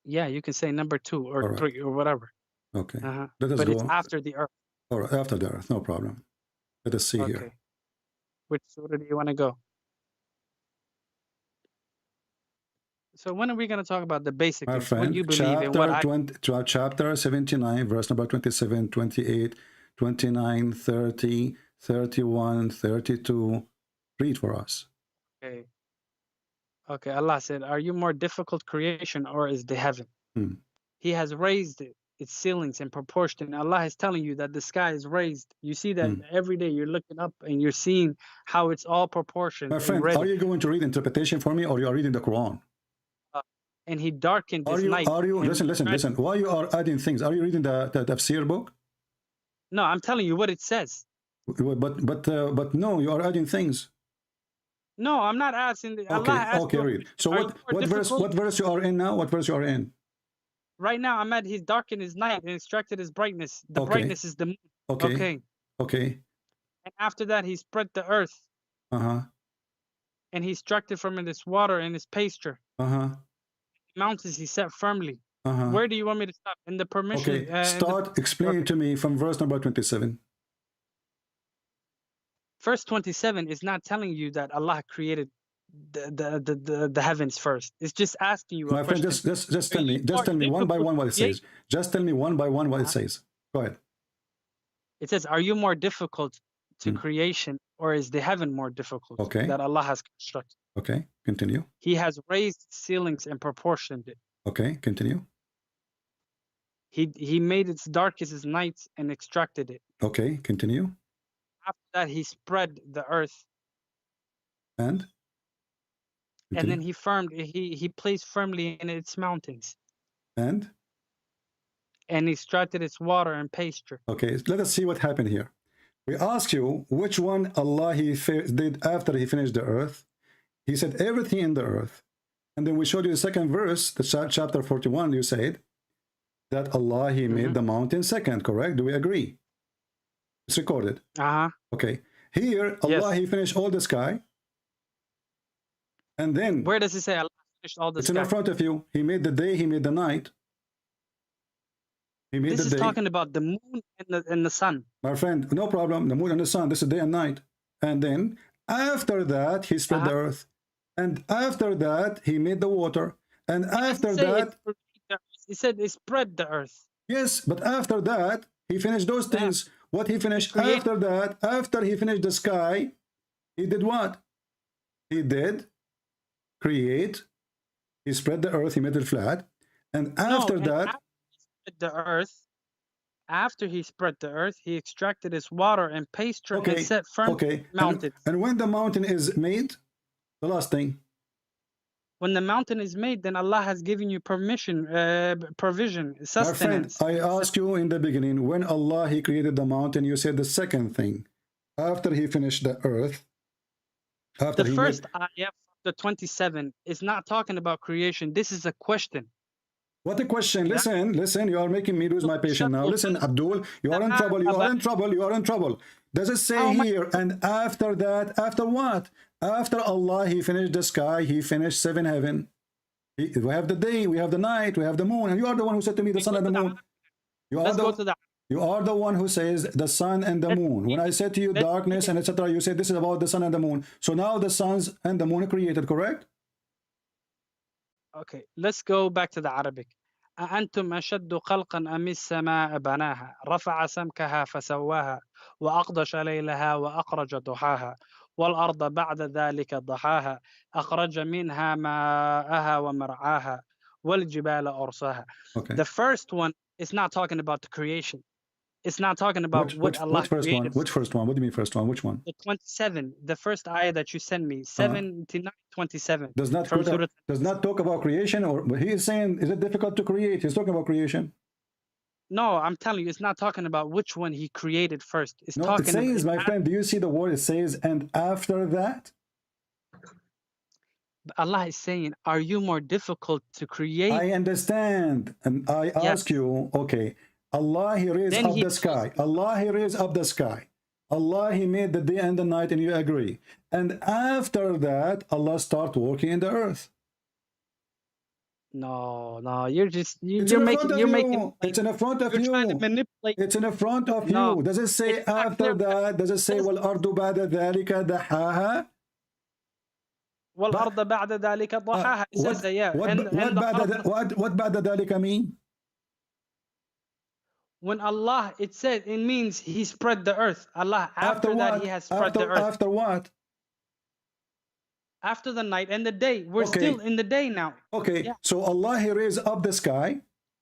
Yeah, you can say number 2 or 3 or whatever. Okay. Let us go. It's after the earth. All right, after the earth, no problem. Let us see here. Which surah do you want to go? So when are we going to talk about the basic things, what you believe in? Chapter 79, verse number 27, 28, 29, 30, 31, 32. Read for us. Okay, Allah said, are you more difficult creation or is the heaven? He has raised its ceilings in proportion. Allah is telling you that the sky is raised. You see that every day you're looking up and you're seeing how it's all proportioned. My friend, are you going to read interpretation for me or you are reading the Quran? And he darkened his night. Listen. Why you are adding things? Are you reading the Tafsir book? No, I'm telling you what it says. But no, you are adding things. No, I'm not asking. Okay, read. So what verse you are in now? What verse you are in? Right now, I'm at he's darkened his night and extracted his brightness. The brightness is the moon. Okay. And after that, he spread the earth. And he extracted from it its water and its pasture. Mountains he set firmly. Where do you want me to stop? In the permission. Okay, start explaining to me from verse number 27. Verse 27 is not telling you that Allah created the heavens first. It's just asking you a question. My friend, just tell me one by one what it says. Just tell me one by one what it says. Go ahead. It says, are you more difficult to creation or is the heaven more difficult that Allah has constructed? Okay, continue. He has raised ceilings and proportioned it. Okay, continue. He made its dark as his nights and extracted it. Okay, continue. After that, he spread the earth. And then he placed firmly in its mountains. And he extracted its water and pasture. Okay, let us see what happened here. We asked you which one Allah he did after he finished the earth. He said everything in the earth. And then we showed you the second verse, the chapter 41, you said that Allah he made the mountain second, correct? Do we agree? It's recorded. Okay. Here, Allah he finished all the sky. And then where does it say Allah finished all the sky? It's in front of you. He made the day, he made the night. He made this the day. Is talking about the moon and the sun. My friend, no problem. The moon and the sun. This is day and night. And then after that, he spread the earth. And after that, he made the water. And after that, he said he spread the earth. Yes, but after that, he finished those things. What he finished after that, after he finished the sky, he did what? He did create. He spread the earth. He made it flat. And after that, the earth. after he spread the earth, he extracted its water and pasture and set firm mountains. And when the mountain is made, the last thing. When the mountain is made, then Allah has given you permission, provision, sustenance. My friend, I asked you in the beginning, when Allah, he created the mountain, you said the second thing. After he finished the earth, after the first ayah, the 27, is not talking about creation. This is a question. What a question. Listen, you are making me lose my patience now. Listen, Abdul, you are in trouble, you are in trouble, you are in trouble. Does it say here, and after that, after what? After Allah, he finished the sky, he finished seven heaven. We have the day, we have the night, we have the moon, and you are the one who said to me the sun and the moon. You are the one who says the sun and the moon. When I said to you darkness and etc., you said this is about the sun and the moon. So now the suns and the moon are created, correct? Okay, let's go back to the Arabic. أأنتم أشد خلقا أم السماء بناها رفع سمكها فسواها وأغطش ليلها وأخرج ضحاها والأرض بعد ذلك ضحاها أخرج منها ماءها ومرعاها والجبال أرساها. The first one is not talking about the creation. It's not talking about what Allah created. Which first one? What do you mean first one? Which one? The 27, the first ayah that you sent me, 79, 27. Does not talk about creation, or he is saying, is it difficult to create? He's talking about creation. No, I'm telling you, it's not talking about which one he created first. It's talking. It says, my friend, do you see the word? It says, and after that. Allah is saying, are you more difficult to create? I understand, and I ask you, okay. Allah, he raised up the sky. Allah, he raised up the sky. Allah, he made the day and the night, and you agree. And after that, Allah start working in the earth. No, you're making it's in front of you. Trying to manipulate. It's in front of you. Does it say after that? Does it say وَالْأَرْضُ بَعْدَ ذَلِكَ دَحَاهَا? وَالْأَرْضَ بَعْدَ ذَلِكَ ضَحَاهَا. It says that, yeah. What بعد ذلك mean? When Allah, it said, it means he spread the earth. Allah, after that, he has spread the earth. After what? After the night and the day. We're still in the day now. Okay, so Allah, he raised up the sky.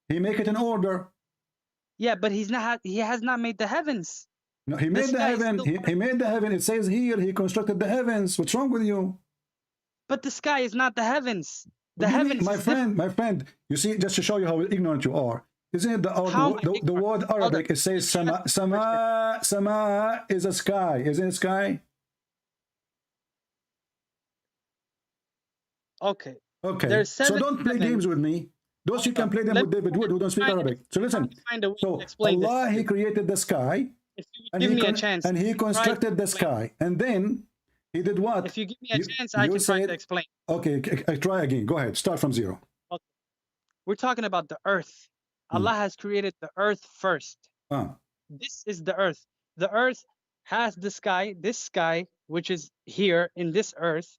He make it in order. Yeah, but he has not made the heavens. No, he made the heaven. He made the heaven. It says here, he constructed the heavens. What's wrong with you? But the sky is not the heavens. The heavens. My friend, you see, just to show you how ignorant you are. Isn't it the word Arabic? It says sama is a sky. Isn't it sky? Okay. So don't play games with me. Those you can play them with David Wood, who don't speak Arabic. So listen. So Allah, he created the sky. And give me a chance. And he constructed the sky. And then he did what? If you give me a chance, I can try to explain. Okay, I try again. Go ahead. Start from zero. Okay. We're talking about the earth. Allah has created the earth first. This is the earth. The earth has the sky, this sky, which is here in this earth,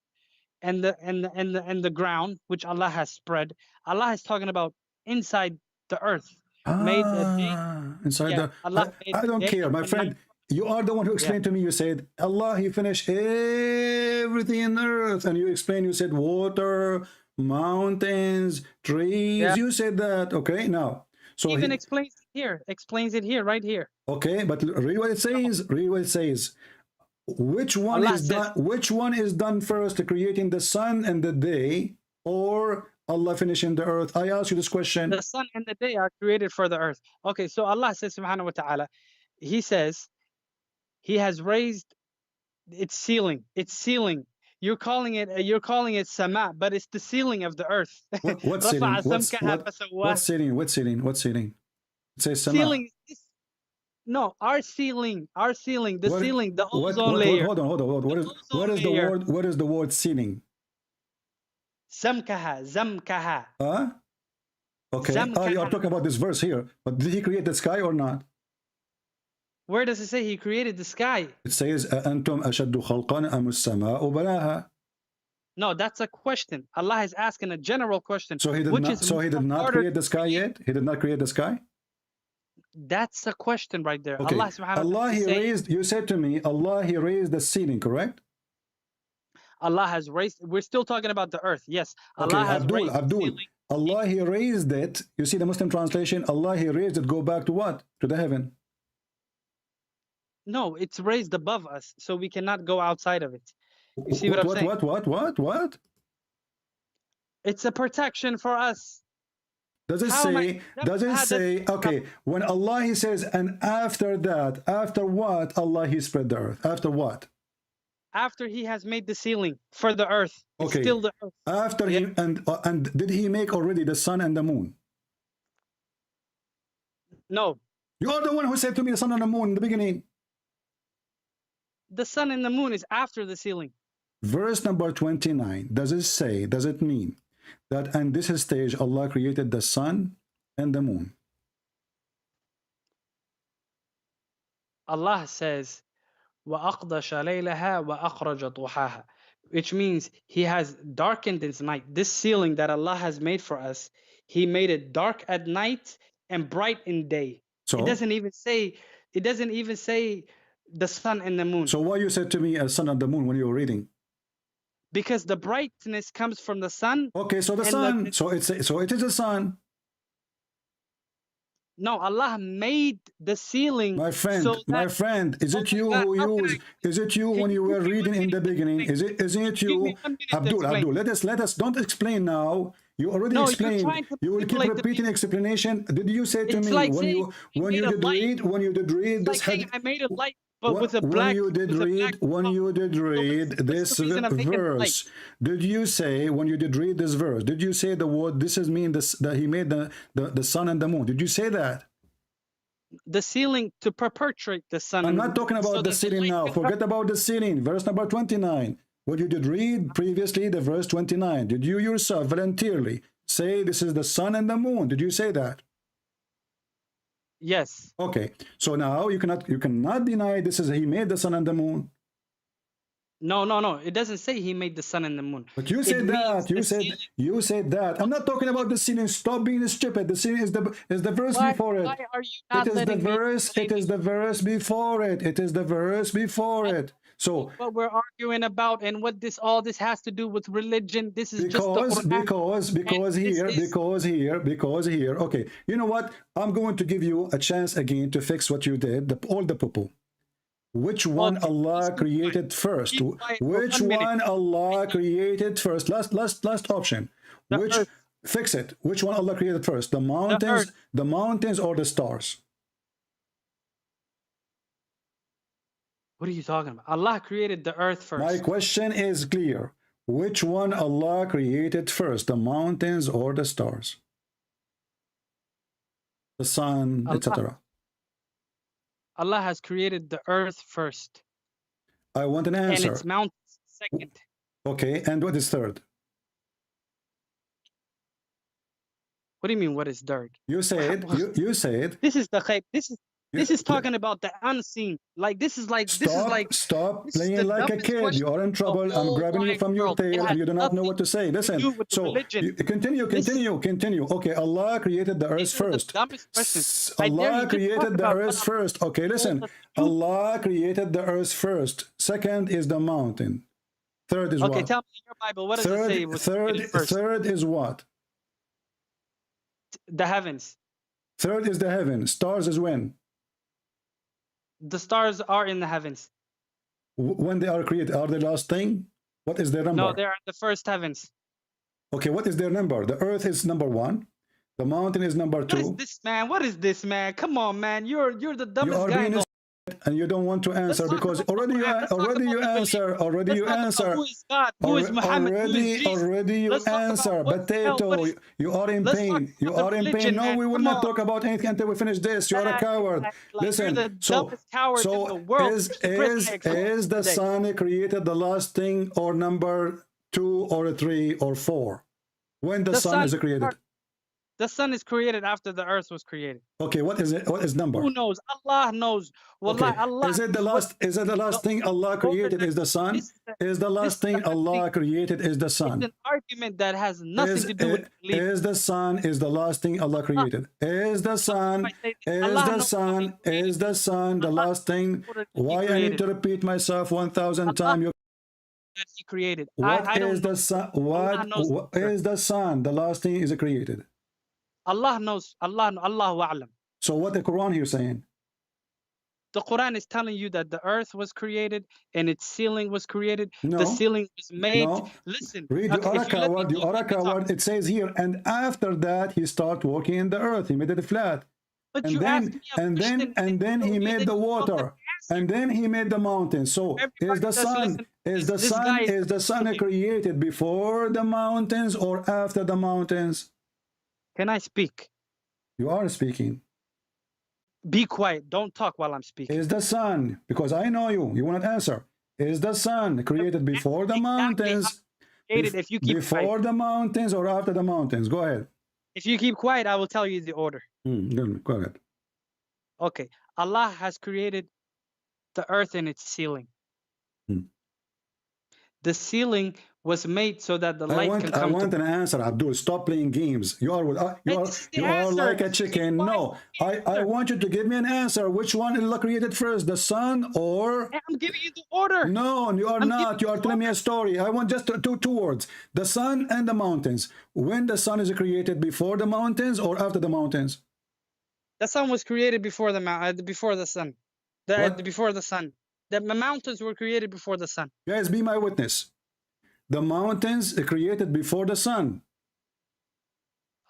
and the ground, which Allah has spread. Allah is talking about inside the earth. Inside the Allah. I don't care, my friend. You are the one who explained to me. You said Allah, he finished everything in earth, and you explained. You said water, mountains, trees. You said that. Okay, now. So even explains it here, right here. Okay, but read what it says. Read what it says. Which one is done? Which one is done first, creating the sun and the day, or Allah finishing the earth? I ask you this question. The sun and the day are created for the earth. Okay, so Allah says, Subhanahu wa Taala, He says, He has raised its ceiling. Its ceiling. You're calling it sama, but it's the ceiling of the earth. What ceiling? What ceiling? What ceiling? What ceiling? It says sama. Ceiling. No, our ceiling. The ceiling. The ozone layer. Hold on. What is the word? What is the word ceiling? Zamkaha. Okay. You are talking about this verse here. But did he create the sky or not? Where does it say he created the sky? It says, أَأَنْتُمْ أَشَدُّ خَلْقًا أَمُ السَّمَاءُ بَنَاهَا. No, that's a question. Allah is asking a general question. So he did not create the sky yet? He did not create the sky? That's a question right there. Okay. Allah, he raised, you said to me, Allah, he raised the ceiling, correct? Allah has raised, we're still talking about the earth. Yes. Okay, Allah has raised Abdul, Allah, He raised it. You see the Muslim translation, Allah, He raised it, go back to what? To the heaven. No, it's raised above us, so we cannot go outside of it. You see what I'm saying? What? It's a protection for us. Does it say, okay, when Allah, He says, and after that, after what, Allah, He spread the earth? After what? After He has made the ceiling for the earth. It's okay. Still the earth. After He, and did He make already the sun and the moon? No. You are the one who said to me the sun and the moon in the beginning. The sun and the moon is after the ceiling. Verse number 29, does it mean that in this stage Allah created the sun and the moon? Allah says, وَأَقْدَشَ لَيْلَهَا وَأَخْرَجَ ضُحَاهَا, which means He has darkened its night. This ceiling that Allah has made for us, He made it dark at night and bright in day. So it doesn't even say the sun and the moon. So why you said to me a sun and the moon when you were reading? Because the brightness comes from the sun. Okay, so the sun. So it is the sun. No, Allah made the ceiling. My friend, is it you who used? Is it you when you were reading in the beginning? Isn't it you? Abdul, let us don't explain now. You already explained. You will keep repeating explanation. Did you say to me when you did read this had I made it light, but with a black. When you did read this verse, did you say when you did read this verse? Did you say the word? This is mean this that He made the sun and the moon. Did you say that? The ceiling to perpetuate the sun. I'm not talking about the ceiling now. Forget about the ceiling. Verse number 29. When you did read previously the verse 29, did you yourself voluntarily say this is the sun and the moon? Did you say that? Yes. Okay. So now you cannot deny this is He made the sun and the moon. No. It doesn't say He made the sun and the moon. But you said that. You said that. I'm not talking about the ceiling. Stop being stupid. The ceiling is the verse before it. Why are you not it is the verse. It is the verse before it. It is the verse before it. So what we're arguing about and what all this has to do with religion, this is because here. Okay, you know what? I'm going to give you a chance again to fix what you did. All the poo-poo. Which one Allah created first? Which one Allah created first? Last option. Fix it. Which one Allah created first? The mountains or the stars? What are you talking about? Allah created the earth first. My question is clear. Which one Allah created first? The mountains or the stars? The sun, etc. Allah has created the earth first. I want an answer. And its mountains second. Okay, and what is third? What do you mean, what is third? You said, you said. This is the khayb. This is talking about the unseen. Like this is like stop playing like a kid. You are in trouble. I'm grabbing you from your tail and you do not know what to say. Listen. So continue. Okay, Allah created the earth first. Allah created the earth first. Okay, listen. Allah created the earth first. Second is the mountain. Third is what? Okay, tell me in your Bible. What does it say? Third is what? The heavens. Third is the heaven. Stars is when? The stars are in the heavens. When they are created, are they last thing? What is their number? No, they are in the first heavens. Okay, what is their number? The earth is number 1. The mountain is number 2. What is this, man? What is this, man? Come on, man. You're the dumbest guy. And you don't want to answer because already you answer. Who is God? Who is Muhammad? Already you answer. Potato, you are in pain. You are in pain. No, we will not talk about anything until we finish this. You are a coward. Listen. So is the sun created the last thing or number 2 or 3 or 4? When the sun is created? The sun is created after the earth was created. Okay, what is it? What is number? Who knows? Allah knows. Wallahi, okay. Allah. Is it the last thing Allah created is the sun? Is the last thing Allah created is the sun? It's an argument that has nothing to do with belief. Is the sun is the last thing Allah created? Is the sun the last thing? Why I need to repeat myself 1,000 times? He created. What I don't is the sun? What is the sun? The last thing is created. Allah knows. Allahu a'lam. So what the Quran here saying? The Quran is telling you that the earth was created and its ceiling was created. No. The ceiling was made. No. Listen. Read the Oraka word. The Oraka word. It says here, and after that he started working in the earth. He made it flat. But and you then he made the water, and then he made the mountains. So is the sun created before the mountains or after the mountains? Can I speak? You are speaking. Be quiet. Don't talk while I'm speaking. Is the sun, because I know you will not answer. Is the sun created before the mountains? If you keep before quiet. The mountains or after the mountains? Go ahead. If you keep quiet, I will tell you the order. Go ahead. Okay. Allah has created the earth and its ceiling. The ceiling was made so that the light can come. I want an answer, Abdul. Stop playing games. You are like a chicken. No, I want you to give me an answer. Which one Allah created first, the sun or? I'm giving you the order. No, you are not. You are telling me a story. I want just two words: the sun and the mountains. When the sun is created, before the mountains or after the mountains? The sun was created before the sun. Before the sun. The mountains were created before the sun. Guys, be my witness. The mountains are created before the sun.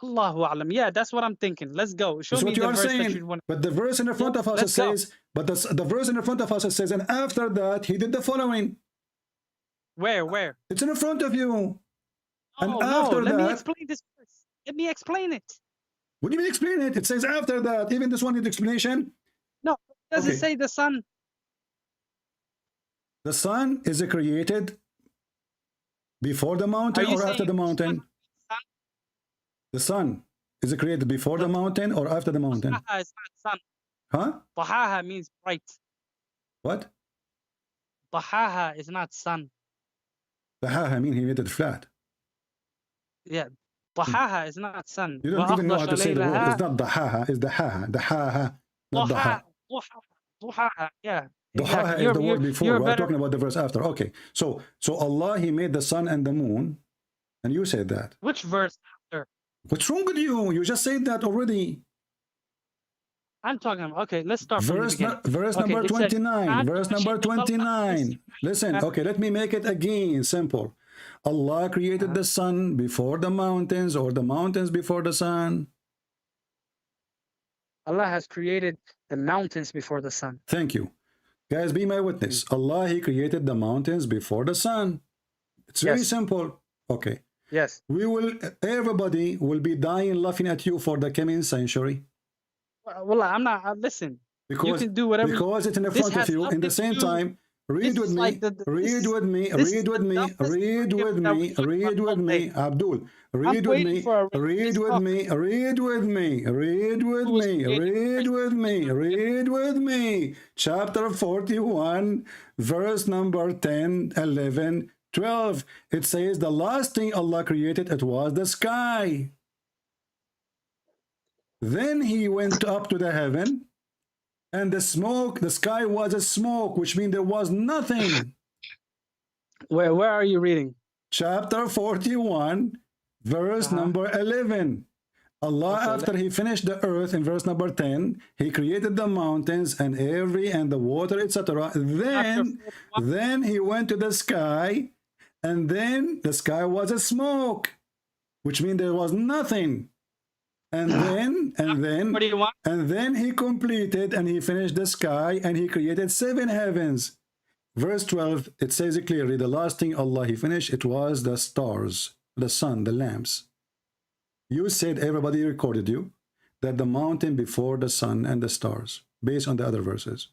Allahu A'lam. Yeah, that's what I'm thinking. Let's go. Show me the verse that you want. But the verse in the front of us says, the verse in the front of us says, and after that he did the following. Where? It's in front of you. And after that, let me explain this verse. Let me explain it. What do you mean explain it? It says after that. Even this one needs explanation. No, it doesn't say the sun. The sun is created before the mountain or after the mountain? The sun is created before the mountain or after the mountain? Tahaha is not sun. Huh? Tahaha means bright. What? Tahaha is not sun. Tahaha means he made it flat. Yeah. Tahaha is not sun. You don't even know how to say the word. It's not Dahaha, it's Dahaha. Dahaha. Not Dahaha. Duhaha, yeah. Duhaha is the word before. We're talking about the verse after. Okay. So Allah, he made the sun and the moon, and you said that. Which verse after? What's wrong with you? You just said that already. I'm talking about, okay, let's start from the beginning. Verse number 29. Verse number 29. Listen, okay, let me make it again simple. Allah created the sun before the mountains or the mountains before the sun? Allah has created the mountains before the sun. Thank you. Guys, be my witness. Allah, he created the mountains before the sun. It's very simple. Okay. Yes. Everybody will be dying laughing at you for the coming century. Well, I'm not, listen. Because, you can do whatever. Because it's in the front of you. In the same time, read with me, read with me, read with me, read with me, read with me, Abdul. Read with me, read with me, read with me, read with me, read with me, read with me. Chapter 41, verse number 10, 11, 12. It says the last thing Allah created, it was the sky. Then he went up to the heaven, and the sky was a smoke, which means there was nothing. Where are you reading? Chapter 41, verse number 11. Allah, after he finished the earth in verse number 10, he created the mountains and the water, etc. Then he went to the sky, and then the sky was a smoke, which means there was nothing. And then he completed and he finished the sky and he created 7 heavens. Verse 12, it says it clearly, the last thing Allah he finished, it was the stars, the sun, the lamps. You said, everybody recorded you, that the mountain before the sun and the stars, based on the other verses.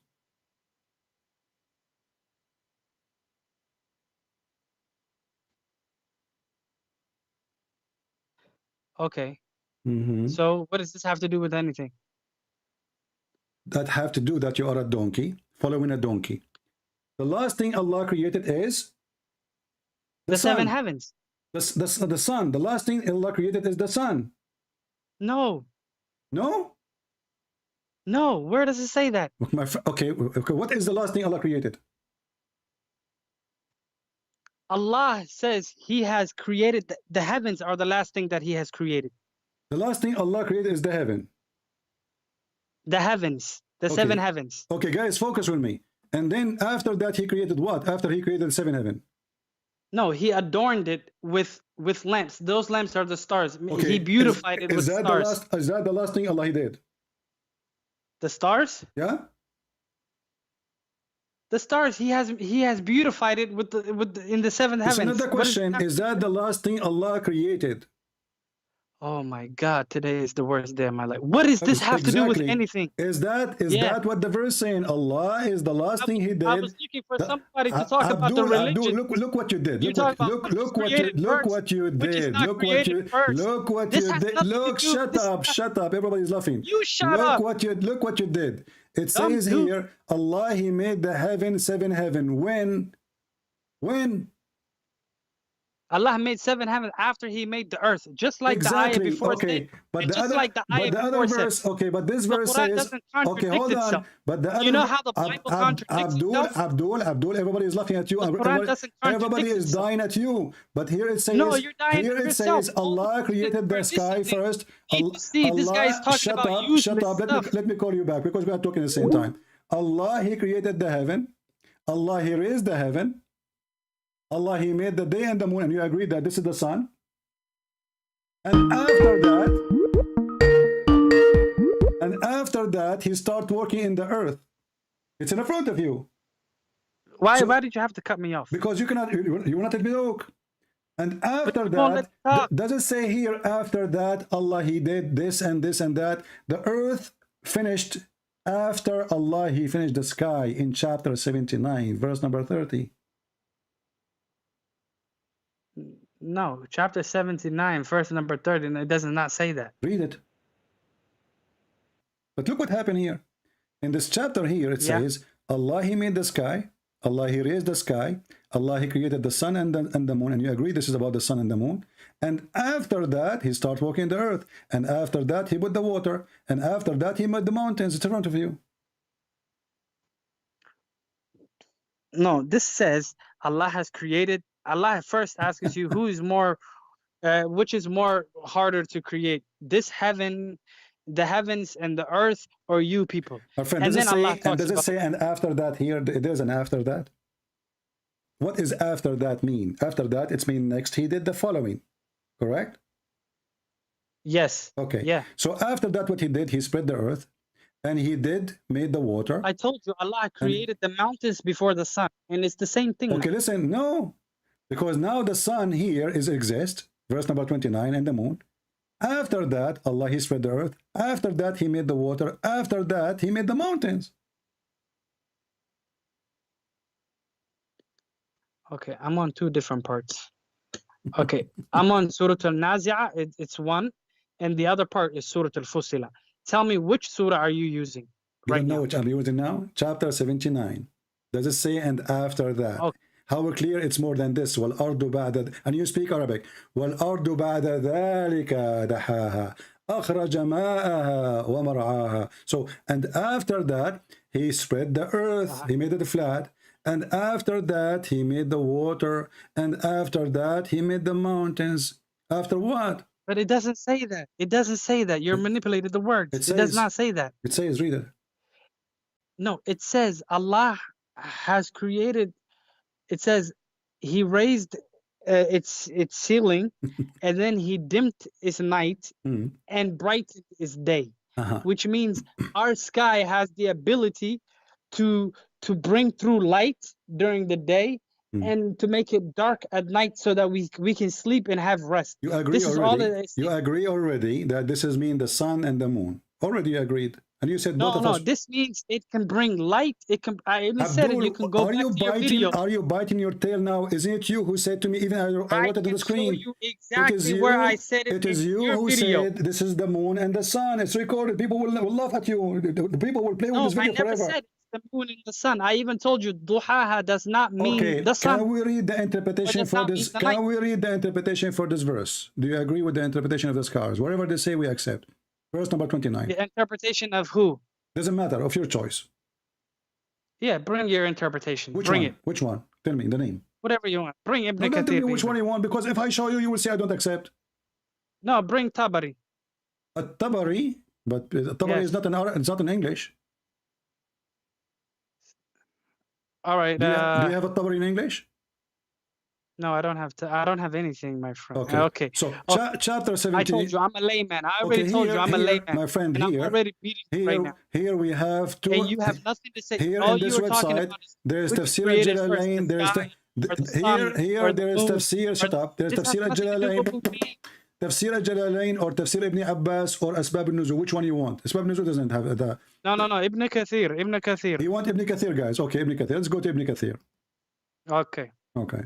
Okay. So what does this have to do with anything? That have to do that you are a donkey, following a donkey. The last thing Allah created is the 7 heavens. The sun. The last thing Allah created is the sun. No. No? No. Where does it say that? Okay. What is the last thing Allah created? Allah says He has created the heavens are the last thing that He has created. The last thing Allah created is the heaven. The heavens, the Okay. 7 heavens. Okay, guys, focus with me. And then after that, He created what? After He created the 7 heaven. No, He adorned it with lamps. Those lamps are the stars. Okay. He beautified it with stars. Is that the last thing Allah did? The stars? Yeah. The stars. He has beautified it with in the 7 heavens. Another question: is that the last thing Allah created? Oh my God! Today is the worst day of my life. What does this have to do with anything? Is that what the verse saying? Allah is the last thing He did. I was looking for somebody to talk about the religion. Look what you did. Look what you did. Look what you did. Look, shut up. Everybody's laughing. You shut up. Look what you did. It says here, Allah, He made the heaven, 7 heaven. When? Allah made 7 heavens after He made the earth, just like the ayah before. Okay, but the other verse. Okay, but this verse says. Okay, hold on. Itself. But the other, you know how the Bible contradicts itself? Abdul, everybody is laughing at you. Everybody is dying at you. But here it says. No, you're dying here it says Allah created the sky first. See, this guy is talking about useless stuff. Let me call you back because we are talking at the same time. Allah, He created the heaven. Allah, He raised the heaven. Allah, He made the day and the moon, and you agree that this is the sun. And after that, He started working in the earth. It's in front of you. Why did you have to cut me off? Because you cannot. You will not let me talk. And after that, does it say here? After that, Allah, He did this and this and that. The earth finished after Allah. He finished the sky in chapter 79, verse number 30. No, chapter 79, verse number 30, and it does not say that. Read it. But look what happened here. In this chapter here, it says, Allah, He made the sky. Allah, He raised the sky. Allah, He created the sun and the moon. And you agree this is about the sun and the moon. And after that, He started walking the earth. And after that, He put the water. And after that, He made the mountains. It's in front of you. No, this says Allah has created. Allah first asks you who is more, which is more harder to create, this heaven, the heavens and the earth, or you people? Our friend, does it say and after that here? There's an after that. What is after that mean? After that, it's mean next. He did the following, correct? Yes. Okay. Yeah. So after that, what He did, He spread the earth, and He made the water. I told you, Allah created the mountains before the sun, and it's the same thing. Okay, listen, no. Because now the sun here exists, verse number 29, and the moon. After that, Allah, He spread the earth. After that, He made the water. After that, He made the mountains. Okay, I'm on 2 different parts. Okay, I'm on Surah Al-Nazi'ah, it's 1, and the other part is Surah Al-Fussilah. Tell me, which surah are you using right now? You know which I'm using now? Chapter 79. Does it say and after that? Okay. How clear it's more than this. وَالْأَرْضُ بَعْدَ, and you speak Arabic. وَالْأَرْضُ بَعْدَ ذَلِكَ دَحَاهَا أَخْرَجَ مَاءَهَا وَمَرْعَاهَا. So, and after that, He spread the earth. He made it flat. And after that, He made the water. And after that, He made the mountains. After what? But it doesn't say that. It doesn't say that. You're manipulating the words. It does not say that. It says, read it. No, it says Allah has created. It says He raised its ceiling, and then He dimmed its night and brightened its day, which means our sky has the ability to bring through light during the day and to make it dark at night so that we can sleep and have rest. You agree already? You agree already that this is mean the sun and the moon. Already you agreed. And you said both of us. No, this means it can bring light. It can. I even said it. You can go back to your video. Are you biting your tail now? Isn't it you who said to me? Even I wrote it on the screen. Show you exactly where I said it. It is you who said this is the moon and the sun. It's recorded. People will laugh at you. The people will play with this video forever. I never said it's the moon and the sun. I even told you duhaha does not mean the sun. Can we read the interpretation for this? Can we read the interpretation for this verse? Do you agree with the interpretation of the scholars? Whatever they say, we accept. Verse number 29. The interpretation of who? Doesn't matter, of your choice. Yeah, bring your interpretation. Which bring one? it. Which one? Tell me the name. Whatever you want. Bring Ibn No, don't tell Kathir. me which one you want, because if I show you, you will say I don't accept. No, bring Tabari. Tabari, but Tabari is not it's not in English. All right. Do you have a Tabari in English? No, I don't have to. I don't have anything, my friend. Okay. Okay. So chapter 17. I told you I'm a layman. I already told you I'm a layman. My friend, and I'm already beating you right now. Here we have two. And you have nothing to say. Here all in this website, there's Tafsir al-Jalalain. There's here there is Tafsir. Shut up. There's Tafsir al-Jalalain. Tafsir al-Jalalain or Tafsir Ibn Abbas or Asbab al-Nuzul. Which one you want? Asbab al-Nuzul doesn't have the. No. Ibn Kathir. Ibn Kathir. You want Ibn Kathir, guys? Okay, Ibn Kathir. Let's go to Ibn Kathir. Okay. Okay.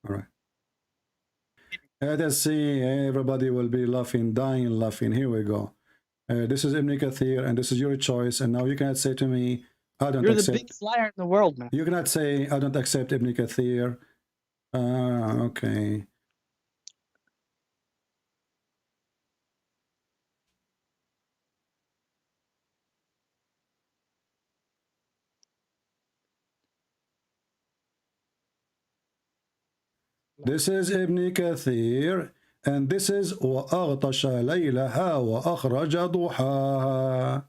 All right. Let's see. Everybody will be laughing, dying laughing. Here we go. This is Ibn Kathir, and this is your choice. And now you cannot say to me, I don't accept. You're the biggest liar in the world, man. You cannot say, I don't accept Ibn Kathir. Okay. This is Ibn Kathir, and this is وَأَغْطَشَ لَيْلَهَا وَأَخْرَجَ ضُحَاهَا.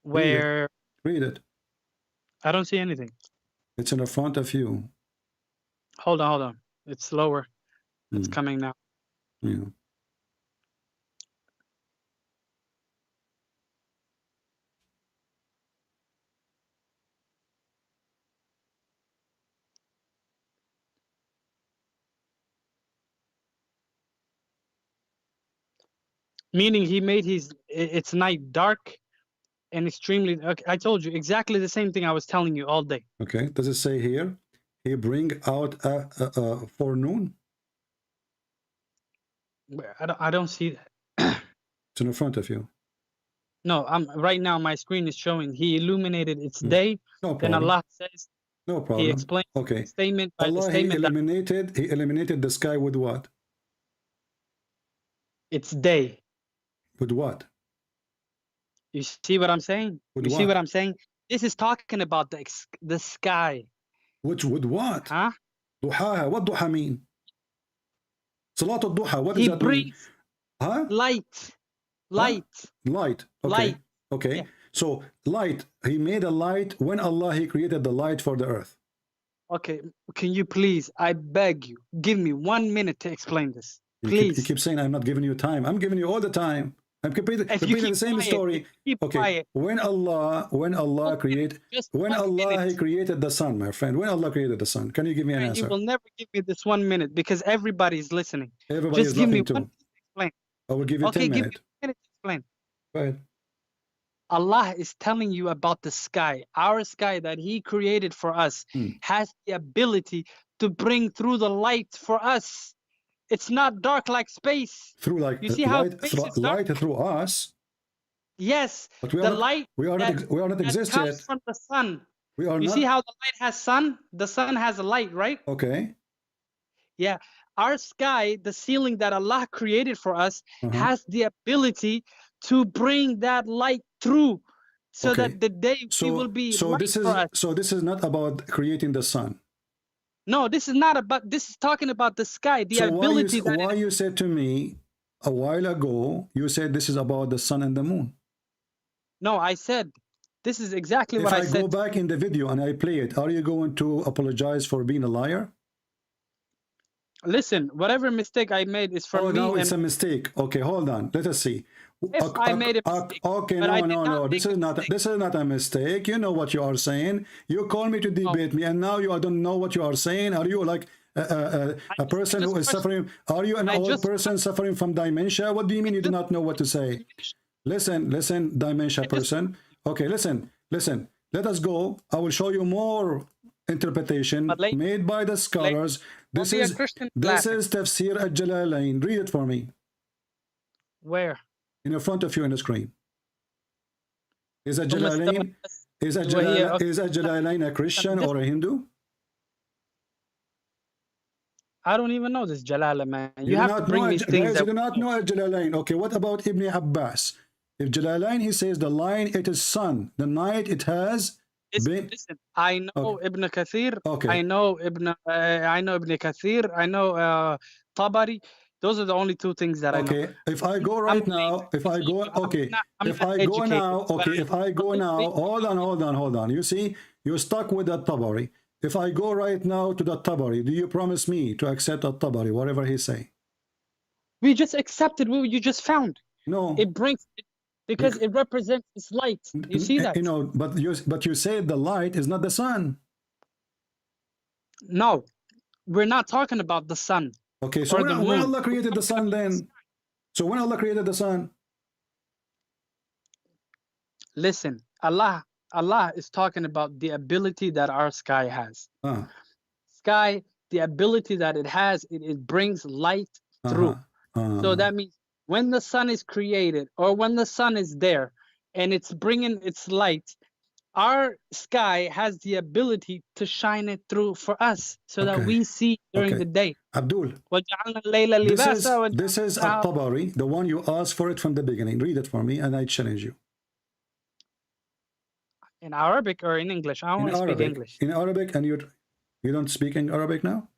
Where? Read it. I don't see anything. It's in the front of you. Hold on. It's slower. It's coming now. Yeah. Meaning he made it's night dark and extremely. Okay, I told you exactly the same thing I was telling you all day. Okay. Does it say here? He bring out forenoon? I don't see that. It's in the front of you. No, right now my screen is showing he illuminated its day. No problem. And Allah says. No problem. He explains the statement by Allah, the statement he eliminated the sky with what? It's day. With what? You see what I'm saying? See what I'm saying? This is talking about the sky. With what? Huh? Duha. What duha mean? Salat al-duha. What does he that brings mean? Huh? Light. Light. Okay. Light. Okay. Yeah. So light. He made a light when Allah he created the light for the earth. Okay. Can you please? I beg you, give me 1 minute to explain this. Please. You keep saying I'm not giving you time. I'm giving you all the time. I'm repeating the same story. Okay. When Allah created he created the sun, my friend. When Allah created the sun, can you give me an answer? You will never give me this 1 minute because everybody is listening. Everybody is listening too. Explain. I will give you 10 minutes. Give me 1 minute to explain. Go ahead. Allah is telling you about the sky. Our sky that He created for us has the ability to bring through the light for us. It's not dark like space. Through like you see how light through us. Yes, but the light we are not exist comes yet. from the sun. We are you not. See how the light has sun? The sun has a light, right? Okay. Yeah. Our sky, the ceiling that Allah created for us, has the ability to bring that light through, so that the day we will be light for us. So this is not about creating the sun. No, this is not about. This is talking about the sky, the ability. Why you said to me a while ago? You said this is about the sun and the moon. No, I said this is exactly what I said. If I go back in the video and I play it, are you going to apologize for being a liar? Listen, whatever mistake I made is from me. Oh, no, it's a mistake. Okay, hold on. Let us see. If I made a mistake. Okay, no. This is not a mistake. You know what you are saying. You call me to debate me, and now you don't know what you are saying. Are you like a person who is suffering? Are you an old person suffering from dementia? What do you mean you do not know what to say? Listen, dementia person. Okay, listen. Let us go. I will show you more interpretation made by the scholars. This is Tafsir al-Jalalain. Read it for me. Where? In front of you on the screen. Is Jalalain a Christian or a Hindu? I don't even know this Jalalain, man. You have to bring me things. You do not know Jalalain. Okay, what about Ibn Abbas? If Jalalain, he says the line, it is sun. The night, it has Listen, I know Ibn Kathir. Okay. I know Ibn Kathir. I know Tabari. Those are the only two things that I know. Okay, if I go right now, if I go, okay, if I go now, okay, if I go now, hold on. You see, you're stuck with that Tabari. If I go right now to the Tabari, do you promise me to accept that Tabari, whatever he say? We just accepted what you just found. No. It brings, because it represents its light. You see that? You know, but you said the light is not the sun. No, we're not talking about the sun. Okay, so when Allah created the sun then? So when Allah created the sun? Listen, Allah is talking about the ability that our sky has. Sky, the ability that it has, it brings light through. So that means when the sun is created, or when the sun is there and it's bringing its light, our sky has the ability to shine it through for us, so that we see during the day. Abdul, this is At-Tabari, the one you asked for it from the beginning. Read it for me and I challenge you. In Arabic or in English? I only speak English. In Arabic, and you don't speak in Arabic now?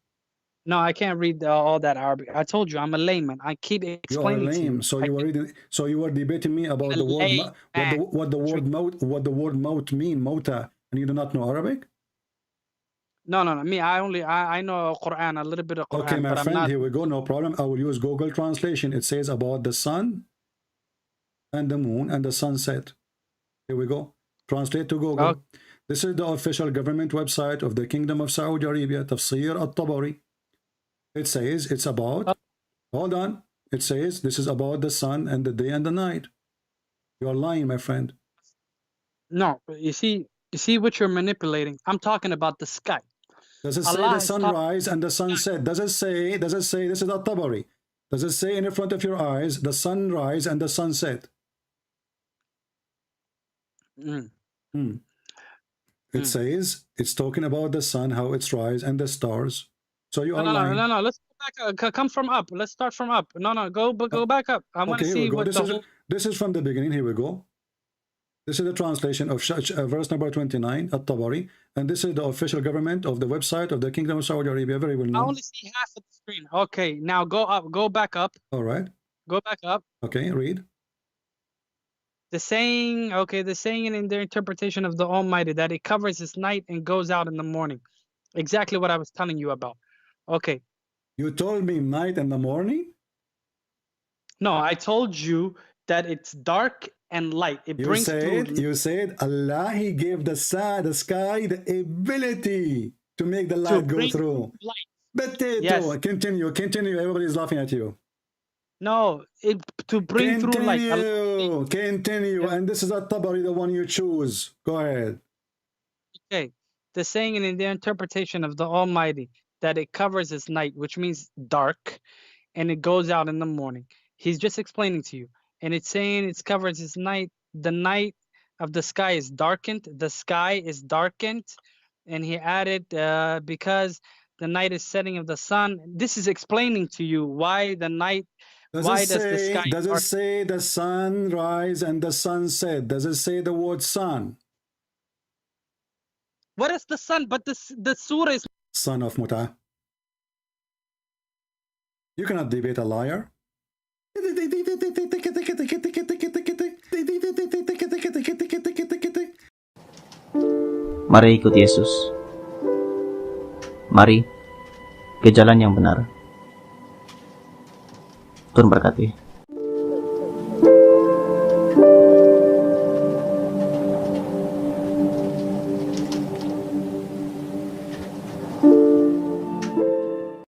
No, I can't read all that Arabic. I told you I'm a layman. I keep explaining. You are lame. So you were reading. So you were debating me about the word what the word maut mean, mauta, and you do not know Arabic? No. Me, I know Quran, a little bit of Quran. Okay, my friend. Here we go. No problem. I will use Google Translation. It says about the sun and the moon and the sunset. Here we go. Translate to Google. Okay. This is the official government website of the Kingdom of Saudi Arabia, Tafsir At-Tabari. It says it's about, hold on, it says this is about the sun and the day and the night. You are lying, my friend. No, you see what you're manipulating. I'm talking about the sky. Does it say the sunrise and the sunset? Does it say this is At-Tabari? Does it say in front of your eyes the sunrise and the sunset? It says it's talking about the sun, how it's rise, and the stars. So you are lying. No. Let's go back. Come from up. Let's start from up. No. Go back up. I want to see what this is from the beginning. Here we go. This is the translation of verse number 29 At-Tabari, and this is the official government of the website of the Kingdom of Saudi Arabia. Very well known. I only see half of the screen. Okay, now go up. Go back up. All right. Go back up. Okay, read. The saying in their interpretation of the Almighty, that it covers its night and goes out in the morning. Exactly what I was telling you about. Okay. You told me night and the morning? No, I told you that it's dark and light. You said Allah, He gave the sky the ability to make the light go through. Potato. Yes. Continue. Everybody's laughing at you. No, to bring through light. Continue. Yeah. And this is At-Tabari, the one you choose. Go ahead. Okay. The saying in the interpretation of the Almighty, that it covers its night, which means dark, and it goes out in the morning. He's just explaining to you. And it's saying it covers its night. The night of the sky is darkened. The sky is darkened. And he added, because the night is setting of the sun. This is explaining to you why the night, does it say the sunrise and the sunset? Does it say the word sun? What is the sun? But the surah is son of Muta. You cannot debate a liar. Mari ikut Yesus. Mari ke jalan yang benar. Tuhan berkati.